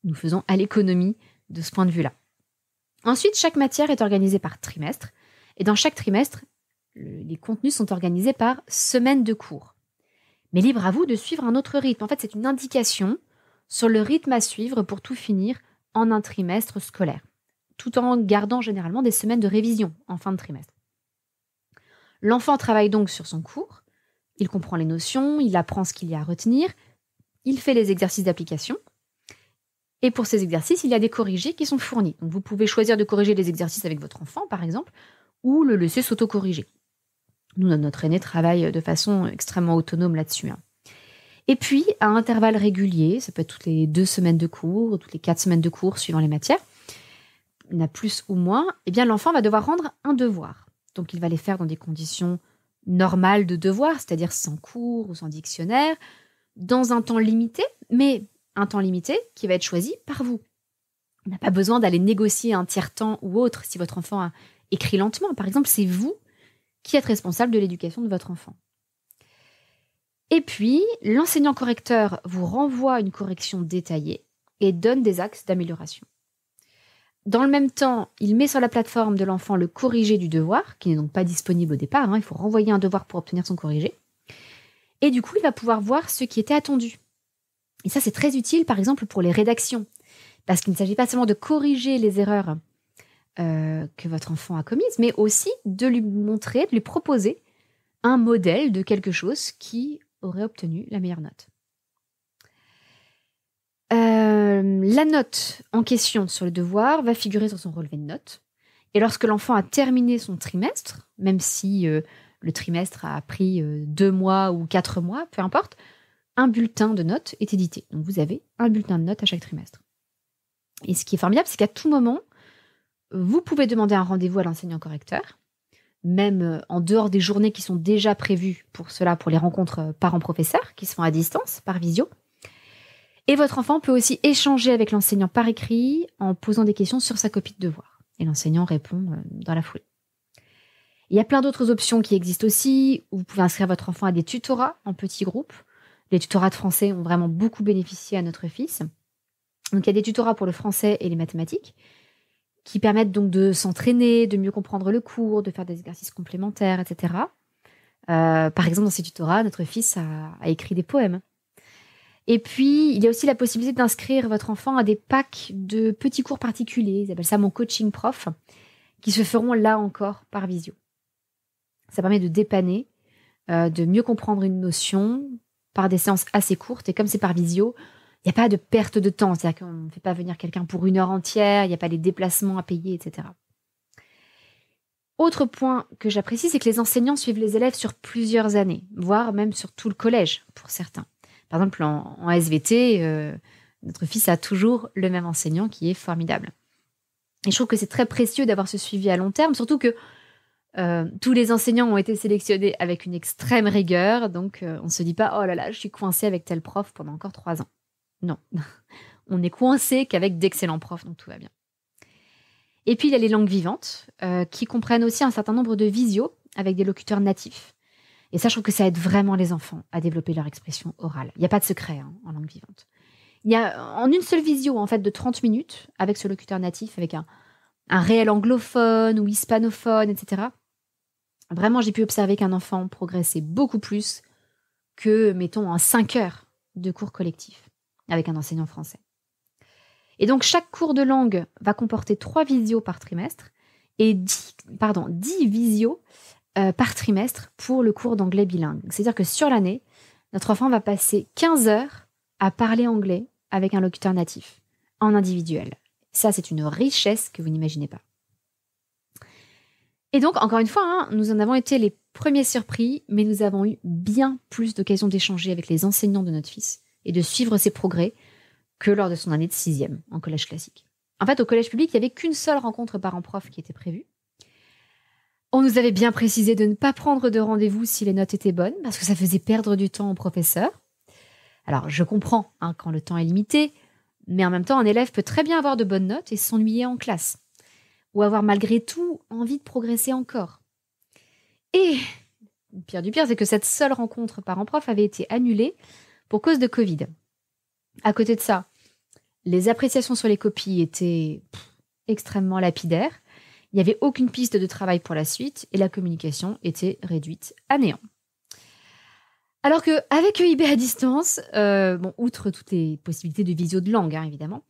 nous faisons à l'économie de ce point de vue-là. Ensuite, chaque matière est organisée par trimestre. Et dans chaque trimestre, les contenus sont organisés par semaine de cours. Mais libre à vous de suivre un autre rythme. En fait, c'est une indication sur le rythme à suivre pour tout finir en un trimestre scolaire, tout en gardant généralement des semaines de révision en fin de trimestre. L'enfant travaille donc sur son cours, il comprend les notions, il apprend ce qu'il y a à retenir, il fait les exercices d'application, et pour ces exercices, il y a des corrigés qui sont fournis. Donc vous pouvez choisir de corriger les exercices avec votre enfant, par exemple, ou le laisser s'auto-corriger. Nous, notre aîné travaille de façon extrêmement autonome là-dessus. Et puis, à intervalles réguliers, ça peut être toutes les 2 semaines de cours, toutes les 4 semaines de cours, suivant les matières, il y en a plus ou moins, eh bien l'enfant va devoir rendre un devoir. Donc il va les faire dans des conditions normales de devoir, c'est-à-dire sans cours ou sans dictionnaire, dans un temps limité, mais un temps limité qui va être choisi par vous. On n'a pas besoin d'aller négocier un tiers-temps ou autre si votre enfant a écrit lentement. Par exemple, c'est vous qui êtes responsable de l'éducation de votre enfant. Et puis, l'enseignant correcteur vous renvoie une correction détaillée et donne des axes d'amélioration. Dans le même temps, il met sur la plateforme de l'enfant le corrigé du devoir, qui n'est donc pas disponible au départ, il faut renvoyer un devoir pour obtenir son corrigé. Et du coup, il va pouvoir voir ce qui était attendu. Et ça, c'est très utile, par exemple, pour les rédactions, parce qu'il ne s'agit pas seulement de corriger les erreurs que votre enfant a commises, mais aussi de lui montrer, de lui proposer un modèle de quelque chose qui aurait obtenu la meilleure note. La note en question sur le devoir va figurer sur son relevé de notes. Et lorsque l'enfant a terminé son trimestre, même si le trimestre a pris 2 mois ou 4 mois, peu importe, un bulletin de notes est édité. Donc vous avez un bulletin de notes à chaque trimestre. Et ce qui est formidable, c'est qu'à tout moment, vous pouvez demander un rendez-vous à l'enseignant correcteur, même en dehors des journées qui sont déjà prévues pour cela, pour les rencontres parents-professeurs, qui se font à distance, par visio. Et votre enfant peut aussi échanger avec l'enseignant par écrit en posant des questions sur sa copie de devoir. Et l'enseignant répond dans la foulée. Il y a plein d'autres options qui existent aussi. Vous pouvez inscrire votre enfant à des tutorats en petits groupes. Les tutorats de français ont vraiment beaucoup bénéficié à notre fils. Donc il y a des tutorats pour le français et les mathématiques qui permettent donc de s'entraîner, de mieux comprendre le cours, de faire des exercices complémentaires, etc. Par exemple, dans ces tutorats, notre fils a écrit des poèmes. Et puis, il y a aussi la possibilité d'inscrire votre enfant à des packs de petits cours particuliers, ils appellent ça mon coaching prof, qui se feront là encore par visio. Ça permet de dépanner, de mieux comprendre une notion par des séances assez courtes. Et comme c'est par visio, il n'y a pas de perte de temps. C'est-à-dire qu'on ne fait pas venir quelqu'un pour 1 heure entière, il n'y a pas les déplacements à payer, etc. Autre point que j'apprécie, c'est que les enseignants suivent les élèves sur plusieurs années, voire même sur tout le collège pour certains. Par exemple, en SVT, notre fils a toujours le même enseignant qui est formidable. Et je trouve que c'est très précieux d'avoir ce suivi à long terme, surtout que tous les enseignants ont été sélectionnés avec une extrême rigueur, donc on ne se dit pas « Oh là là, je suis coincé avec tel prof pendant encore 3 ans ». Non, on n'est coincé qu'avec d'excellents profs, donc tout va bien. Et puis, il y a les langues vivantes, qui comprennent aussi un certain nombre de visios avec des locuteurs natifs. Et ça, je trouve que ça aide vraiment les enfants à développer leur expression orale. Il n'y a pas de secret en langue vivante. Il y a en une seule visio, en fait, de 30 minutes, avec ce locuteur natif, avec un réel anglophone ou hispanophone, etc. Vraiment, j'ai pu observer qu'un enfant progressait beaucoup plus que, mettons, en 5 heures de cours collectifs avec un enseignant français. Et donc, chaque cours de langue va comporter 3 visios par trimestre et 10 visios par trimestre pour le cours d'anglais bilingue. C'est-à-dire que sur l'année, notre enfant va passer 15 heures à parler anglais avec un locuteur natif, en individuel. Ça, c'est une richesse que vous n'imaginez pas. Et donc, encore une fois, nous en avons été les premiers surpris, mais nous avons eu bien plus d'occasions d'échanger avec les enseignants de notre fils et de suivre ses progrès que lors de son année de 6e en collège classique. En fait, au collège public, il n'y avait qu'une seule rencontre parents-prof qui était prévue. On nous avait bien précisé de ne pas prendre de rendez-vous si les notes étaient bonnes, parce que ça faisait perdre du temps aux professeurs. Alors, je comprends quand le temps est limité, mais en même temps, un élève peut très bien avoir de bonnes notes et s'ennuyer en classe, ou avoir malgré tout envie de progresser encore. Et le pire du pire, c'est que cette seule rencontre parents-prof avait été annulée pour cause de Covid. À côté de ça, les appréciations sur les copies étaient extrêmement lapidaires. Il n'y avait aucune piste de travail pour la suite et la communication était réduite à néant. Alors qu'avec EIB à distance, outre toutes les possibilités de visio de langue, évidemment,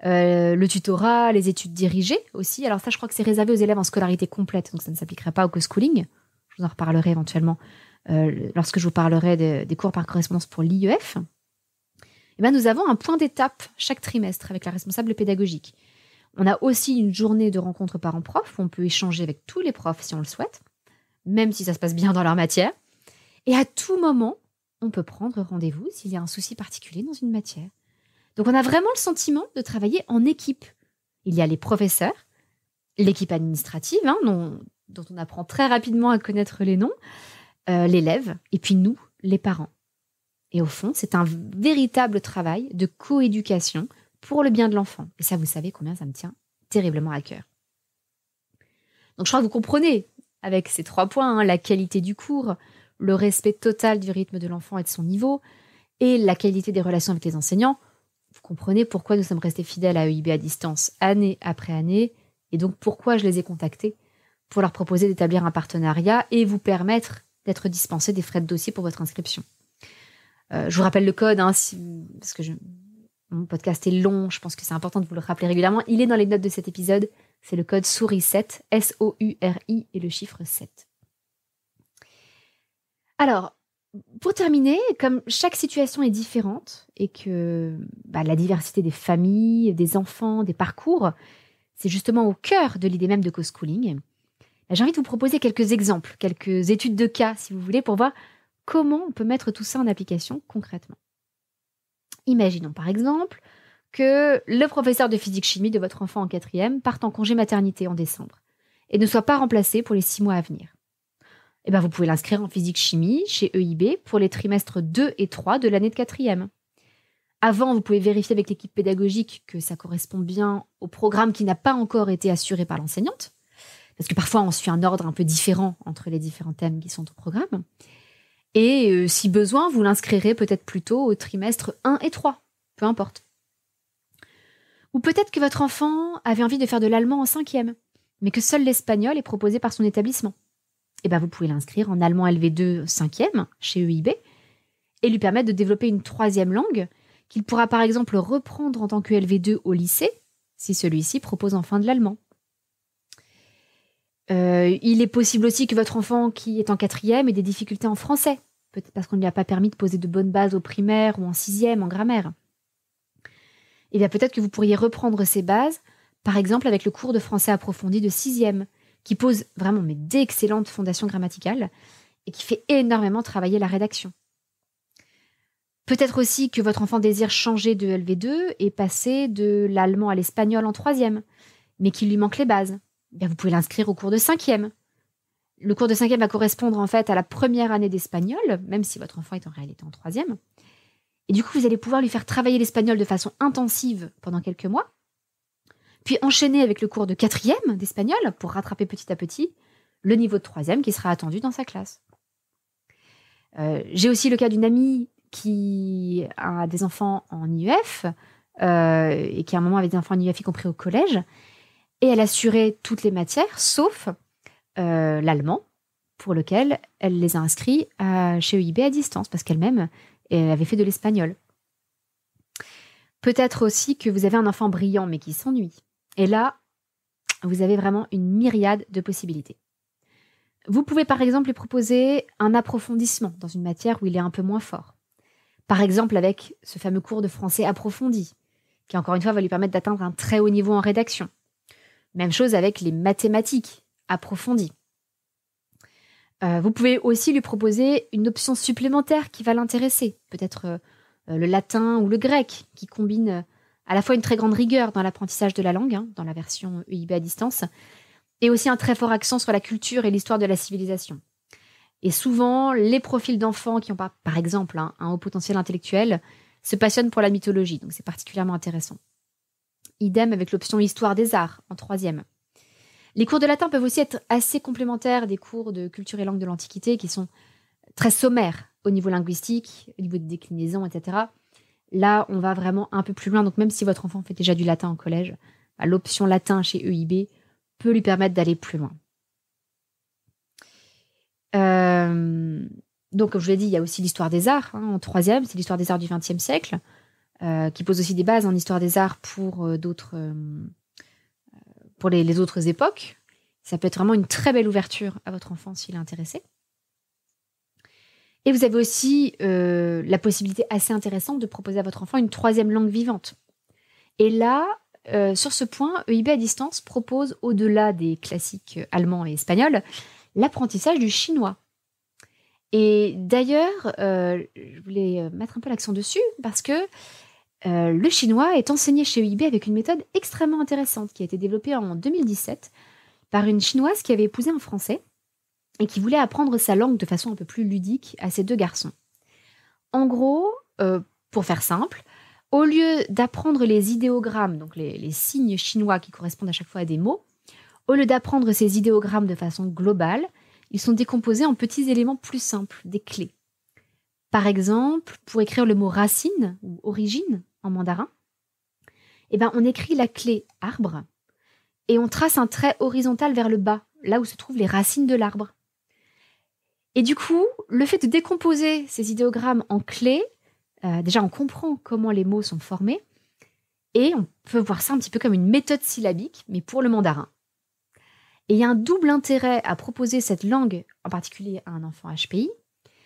le tutorat, les études dirigées aussi. Alors ça, je crois que c'est réservé aux élèves en scolarité complète, donc ça ne s'appliquerait pas au co-schooling. Je vous en reparlerai éventuellement lorsque je vous parlerai des cours par correspondance pour l'IEF. Nous avons un point d'étape chaque trimestre avec la responsable pédagogique. On a aussi une journée de rencontre parents-prof où on peut échanger avec tous les profs si on le souhaite, même si ça se passe bien dans leur matière. Et à tout moment, on peut prendre rendez-vous s'il y a un souci particulier dans une matière. Donc on a vraiment le sentiment de travailler en équipe. Il y a les professeurs, l'équipe administrative, dont on apprend très rapidement à connaître les noms, l'élève, et puis nous, les parents. Et au fond, c'est un véritable travail de coéducation pour le bien de l'enfant. Et ça, vous savez combien ça me tient terriblement à cœur. Donc je crois que vous comprenez, avec ces 3 points, la qualité du cours, le respect total du rythme de l'enfant et de son niveau, et la qualité des relations avec les enseignants, vous comprenez pourquoi nous sommes restés fidèles à EIB à distance année après année, et donc pourquoi je les ai contactés pour leur proposer d'établir un partenariat et vous permettre d'être dispensés des frais de dossier pour votre inscription. Je vous rappelle le code, parce que mon podcast est long, je pense que c'est important de vous le rappeler régulièrement. Il est dans les notes de cet épisode, c'est le code SOURI7, S-O-U-R-I et le chiffre 7. Alors, pour terminer, comme chaque situation est différente et que la diversité des familles, des enfants, des parcours, c'est justement au cœur de l'idée même de co-schooling, j'ai envie de vous proposer quelques exemples, quelques études de cas, si vous voulez, pour voir comment on peut mettre tout ça en application concrètement. Imaginons par exemple que le professeur de physique-chimie de votre enfant en 4e parte en congé maternité en décembre et ne soit pas remplacé pour les 6 mois à venir. Vous pouvez l'inscrire en physique-chimie chez EIB pour les trimestres 2 et 3 de l'année de 4e. Avant, vous pouvez vérifier avec l'équipe pédagogique que ça correspond bien au programme qui n'a pas encore été assuré par l'enseignante, parce que parfois on suit un ordre un peu différent entre les différents thèmes qui sont au programme. Et si besoin, vous l'inscrirez peut-être plutôt au trimestre 1 et 3, peu importe. Ou peut-être que votre enfant avait envie de faire de l'allemand en 5e, mais que seul l'espagnol est proposé par son établissement. Vous pouvez l'inscrire en allemand LV2 5e chez EIB et lui permettre de développer une 3e langue qu'il pourra par exemple reprendre en tant que LV2 au lycée, si celui-ci propose enfin de l'allemand. Il est possible aussi que votre enfant qui est en 4e ait des difficultés en français, peut-être parce qu'on ne lui a pas permis de poser de bonnes bases au primaire ou en 6e en grammaire. Peut-être que vous pourriez reprendre ces bases, par exemple avec le cours de français approfondi de 6e, qui pose vraiment d'excellentes fondations grammaticales et qui fait énormément travailler la rédaction. Peut-être aussi que votre enfant désire changer de LV2 et passer de l'allemand à l'espagnol en 3e, mais qu'il lui manque les bases. Vous pouvez l'inscrire au cours de 5e. Le cours de 5e va correspondre en fait à la première année d'espagnol, même si votre enfant est en réalité en 3e. Et du coup, vous allez pouvoir lui faire travailler l'espagnol de façon intensive pendant quelques mois, puis enchaîner avec le cours de 4e d'espagnol pour rattraper petit à petit le niveau de 3e qui sera attendu dans sa classe. J'ai aussi le cas d'une amie qui a des enfants en IEF et qui à un moment avait des enfants en IEF y compris au collège, et elle assurait toutes les matières sauf l'allemand, pour lequel elle les a inscrits chez EIB à distance parce qu'elle-même avait fait de l'espagnol. Peut-être aussi que vous avez un enfant brillant mais qui s'ennuie. Et là, vous avez vraiment une myriade de possibilités. Vous pouvez par exemple lui proposer un approfondissement dans une matière où il est un peu moins fort. Par exemple avec ce fameux cours de français approfondi, qui encore une fois va lui permettre d'atteindre un très haut niveau en rédaction. Même chose avec les mathématiques approfondies. Vous pouvez aussi lui proposer une option supplémentaire qui va l'intéresser. Peut-être le latin ou le grec, qui combine à la fois une très grande rigueur dans l'apprentissage de la langue, dans la version EIB à distance, et aussi un très fort accent sur la culture et l'histoire de la civilisation. Et souvent, les profils d'enfants qui ont pas, par exemple, un haut potentiel intellectuel, se passionnent pour la mythologie, donc c'est particulièrement intéressant. Idem avec l'option Histoire des arts, en 3e. Les cours de latin peuvent aussi être assez complémentaires des cours de culture et langue de l'Antiquité, qui sont très sommaires au niveau linguistique, au niveau des déclinaisons, etc. Là, on va vraiment un peu plus loin, donc même si votre enfant fait déjà du latin au collège, l'option latin chez EIB peut lui permettre d'aller plus loin. Donc, comme je l'ai dit, il y a aussi l'histoire des arts, en 3e, c'est l'histoire des arts du XXe siècle, qui pose aussi des bases en histoire des arts pour les autres époques. Ça peut être vraiment une très belle ouverture à votre enfant s'il est intéressé. Et vous avez aussi la possibilité assez intéressante de proposer à votre enfant une 3e langue vivante. Et là, sur ce point, EIB à distance propose, au-delà des classiques allemands et espagnols, l'apprentissage du chinois. Et d'ailleurs, je voulais mettre un peu l'accent dessus parce que le chinois est enseigné chez EIB avec une méthode extrêmement intéressante qui a été développée en 2017 par une chinoise qui avait épousé un Français et qui voulait apprendre sa langue de façon un peu plus ludique à ses 2 garçons. En gros, pour faire simple, au lieu d'apprendre les idéogrammes, donc les signes chinois qui correspondent à chaque fois à des mots, au lieu d'apprendre ces idéogrammes de façon globale, ils sont décomposés en petits éléments plus simples, des clés. Par exemple, pour écrire le mot racine ou origine en mandarin, on écrit la clé arbre et on trace un trait horizontal vers le bas, là où se trouvent les racines de l'arbre. Et du coup, le fait de décomposer ces idéogrammes en clés, déjà on comprend comment les mots sont formés et on peut voir ça un petit peu comme une méthode syllabique, mais pour le mandarin. Et il y a un double intérêt à proposer cette langue, en particulier à un enfant HPI,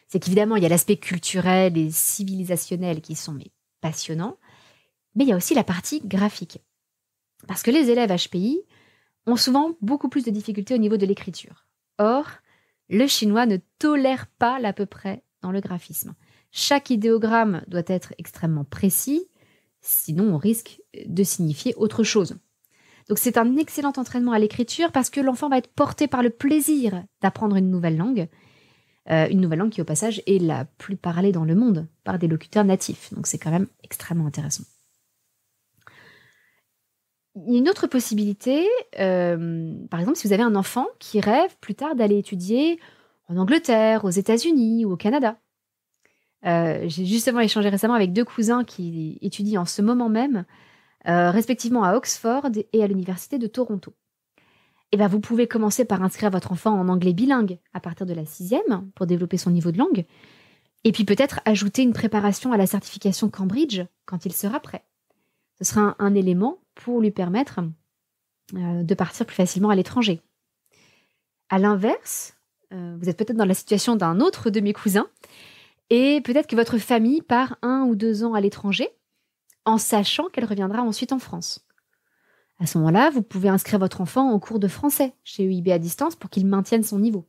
c'est qu'évidemment, il y a l'aspect culturel et civilisationnel qui sont passionnants, mais il y a aussi la partie graphique. Parce que les élèves HPI ont souvent beaucoup plus de difficultés au niveau de l'écriture. Or, le chinois ne tolère pas l'à peu près dans le graphisme. Chaque idéogramme doit être extrêmement précis, sinon on risque de signifier autre chose. Donc c'est un excellent entraînement à l'écriture parce que l'enfant va être porté par le plaisir d'apprendre une nouvelle langue qui au passage est la plus parlée dans le monde par des locuteurs natifs. Donc c'est quand même extrêmement intéressant. Il y a une autre possibilité, par exemple si vous avez un enfant qui rêve plus tard d'aller étudier en Angleterre, aux États-Unis ou au Canada. J'ai justement échangé récemment avec 2 cousins qui étudient en ce moment même respectivement à Oxford et à l'université de Toronto. Vous pouvez commencer par inscrire votre enfant en anglais bilingue à partir de la 6e pour développer son niveau de langue, et puis peut-être ajouter une préparation à la certification Cambridge quand il sera prêt. Ce sera un élément pour lui permettre de partir plus facilement à l'étranger. À l'inverse, vous êtes peut-être dans la situation d'un autre de mes cousins, et peut-être que votre famille part 1 ou 2 ans à l'étranger, en sachant qu'elle reviendra ensuite en France. À ce moment-là, vous pouvez inscrire votre enfant en cours de français chez EIB à distance pour qu'il maintienne son niveau.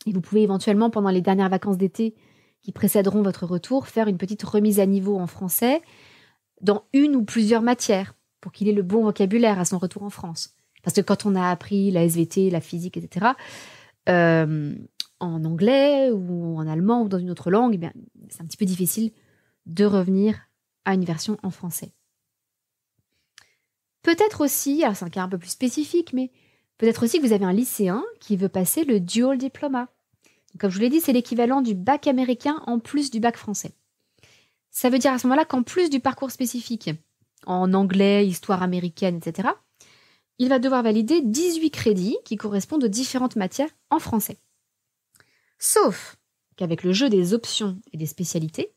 Et vous pouvez éventuellement, pendant les dernières vacances d'été qui précéderont votre retour, faire une petite remise à niveau en français dans une ou plusieurs matières pour qu'il ait le bon vocabulaire à son retour en France. Parce que quand on a appris la SVT, la physique, etc., en anglais ou en allemand ou dans une autre langue, c'est un petit peu difficile de revenir à une version en français. Peut-être aussi, alors c'est un cas un peu plus spécifique, mais peut-être aussi que vous avez un lycéen qui veut passer le Dual Diploma. Donc, comme je vous l'ai dit, c'est l'équivalent du bac américain en plus du bac français. Ça veut dire à ce moment-là qu'en plus du parcours spécifique, en anglais, histoire américaine, etc., il va devoir valider 18 crédits qui correspondent aux différentes matières en français. Sauf qu'avec le jeu des options et des spécialités,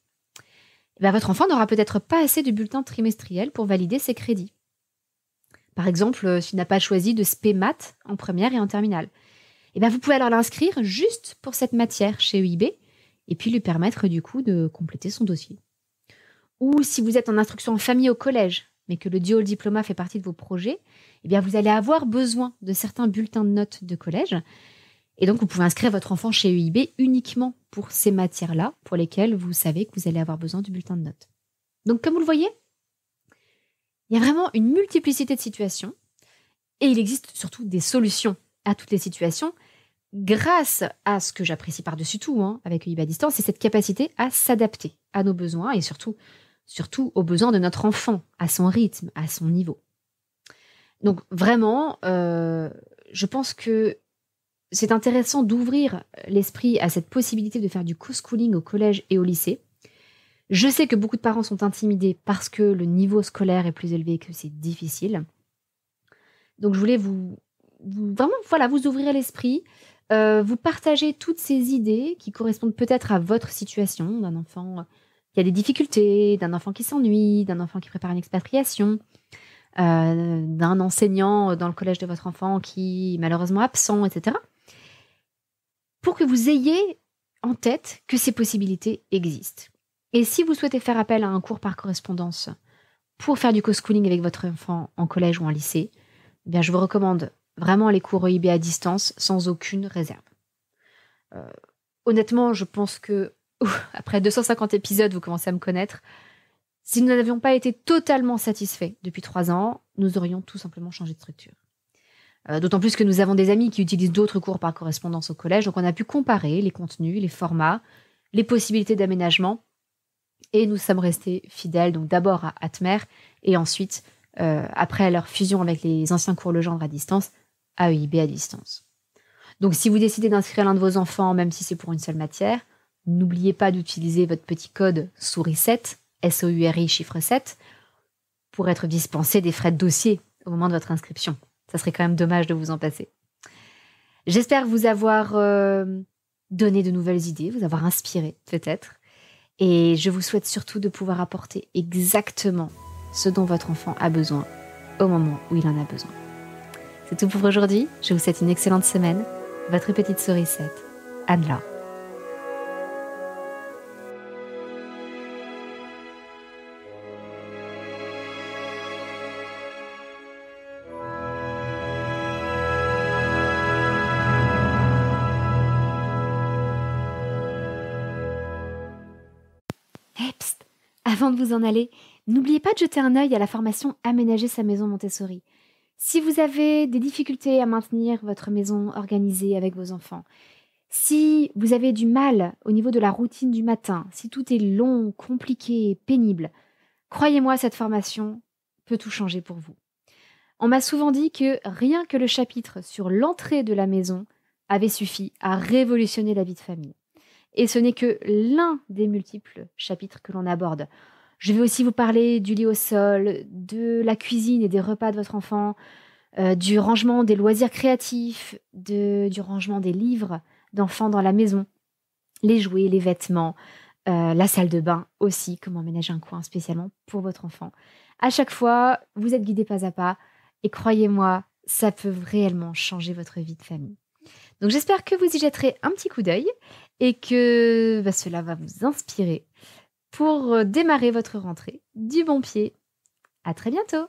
votre enfant n'aura peut-être pas assez de bulletins trimestriels pour valider ses crédits. Par exemple, s'il n'a pas choisi de spé maths en première et en terminale. Vous pouvez alors l'inscrire juste pour cette matière chez EIB et puis lui permettre du coup de compléter son dossier. Ou si vous êtes en instruction en famille au collège, mais que le Dual Diploma fait partie de vos projets, vous allez avoir besoin de certains bulletins de notes de collège. Et donc, vous pouvez inscrire votre enfant chez EIB uniquement pour ces matières-là, pour lesquelles vous savez que vous allez avoir besoin du bulletin de notes. Donc, comme vous le voyez, Il y a vraiment une multiplicité de situations et il existe surtout des solutions à toutes les situations grâce à ce que j'apprécie par-dessus tout avec EIB à distance, c'est cette capacité à s'adapter à nos besoins et surtout aux besoins de notre enfant, à son rythme, à son niveau. Donc vraiment, je pense que c'est intéressant d'ouvrir l'esprit à cette possibilité de faire du co-schooling au collège et au lycée. Je sais que beaucoup de parents sont intimidés parce que le niveau scolaire est plus élevé et que c'est difficile. Donc je voulais vous ouvrir l'esprit, vous partager toutes ces idées qui correspondent peut-être à votre situation, d'un enfant qui a des difficultés, d'un enfant qui s'ennuie, d'un enfant qui prépare une expatriation, d'un enseignant dans le collège de votre enfant qui est malheureusement absent, etc. Pour que vous ayez en tête que ces possibilités existent. Et si vous souhaitez faire appel à un cours par correspondance pour faire du co-schooling avec votre enfant en collège ou en lycée, eh bien, je vous recommande vraiment les cours EIB à distance sans aucune réserve. Honnêtement, je pense que après 250 épisodes, vous commencez à me connaître. Si nous n'avions pas été totalement satisfaits depuis 3 ans, nous aurions tout simplement changé de structure. D'autant plus que nous avons des amis qui utilisent d'autres cours par correspondance au collège, donc on a pu comparer les contenus, les formats, les possibilités d'aménagement, et nous sommes restés fidèles, donc d'abord à Atmer, et ensuite, après leur fusion avec les anciens cours Legendre à distance, à EIB à distance. Donc si vous décidez d'inscrire l'un de vos enfants, même si c'est pour une seule matière, n'oubliez pas d'utiliser votre petit code SOURI7, SOURI chiffre 7, pour être dispensé des frais de dossier au moment de votre inscription. Ça serait quand même dommage de vous en passer. J'espère vous avoir donné de nouvelles idées, vous avoir inspiré peut-être. Et je vous souhaite surtout de pouvoir apporter exactement ce dont votre enfant a besoin au moment où il en a besoin. C'est tout pour aujourd'hui. Je vous souhaite une excellente semaine. Votre petite sourisette, Anne-Laure. Hey, psst, avant de vous en aller, n'oubliez pas de jeter un œil à la formation Aménager sa maison Montessori. Si vous avez des difficultés à maintenir votre maison organisée avec vos enfants, si vous avez du mal au niveau de la routine du matin, si tout est long, compliqué, pénible, croyez-moi, cette formation peut tout changer pour vous. On m'a souvent dit que rien que le chapitre sur l'entrée de la maison avait suffi à révolutionner la vie de famille. Et ce n'est que l'un des multiples chapitres que l'on aborde. Je vais aussi vous parler du lit au sol, de la cuisine et des repas de votre enfant, du rangement des loisirs créatifs, du rangement des livres d'enfants dans la maison, les jouets, les vêtements, la salle de bain aussi, comment aménager un coin spécialement pour votre enfant. À chaque fois, vous êtes guidé pas à pas et croyez-moi, ça peut réellement changer votre vie de famille. Donc j'espère que vous y jetterez un petit coup d'œil et que cela va vous inspirer pour démarrer votre rentrée du bon pied. À très bientôt!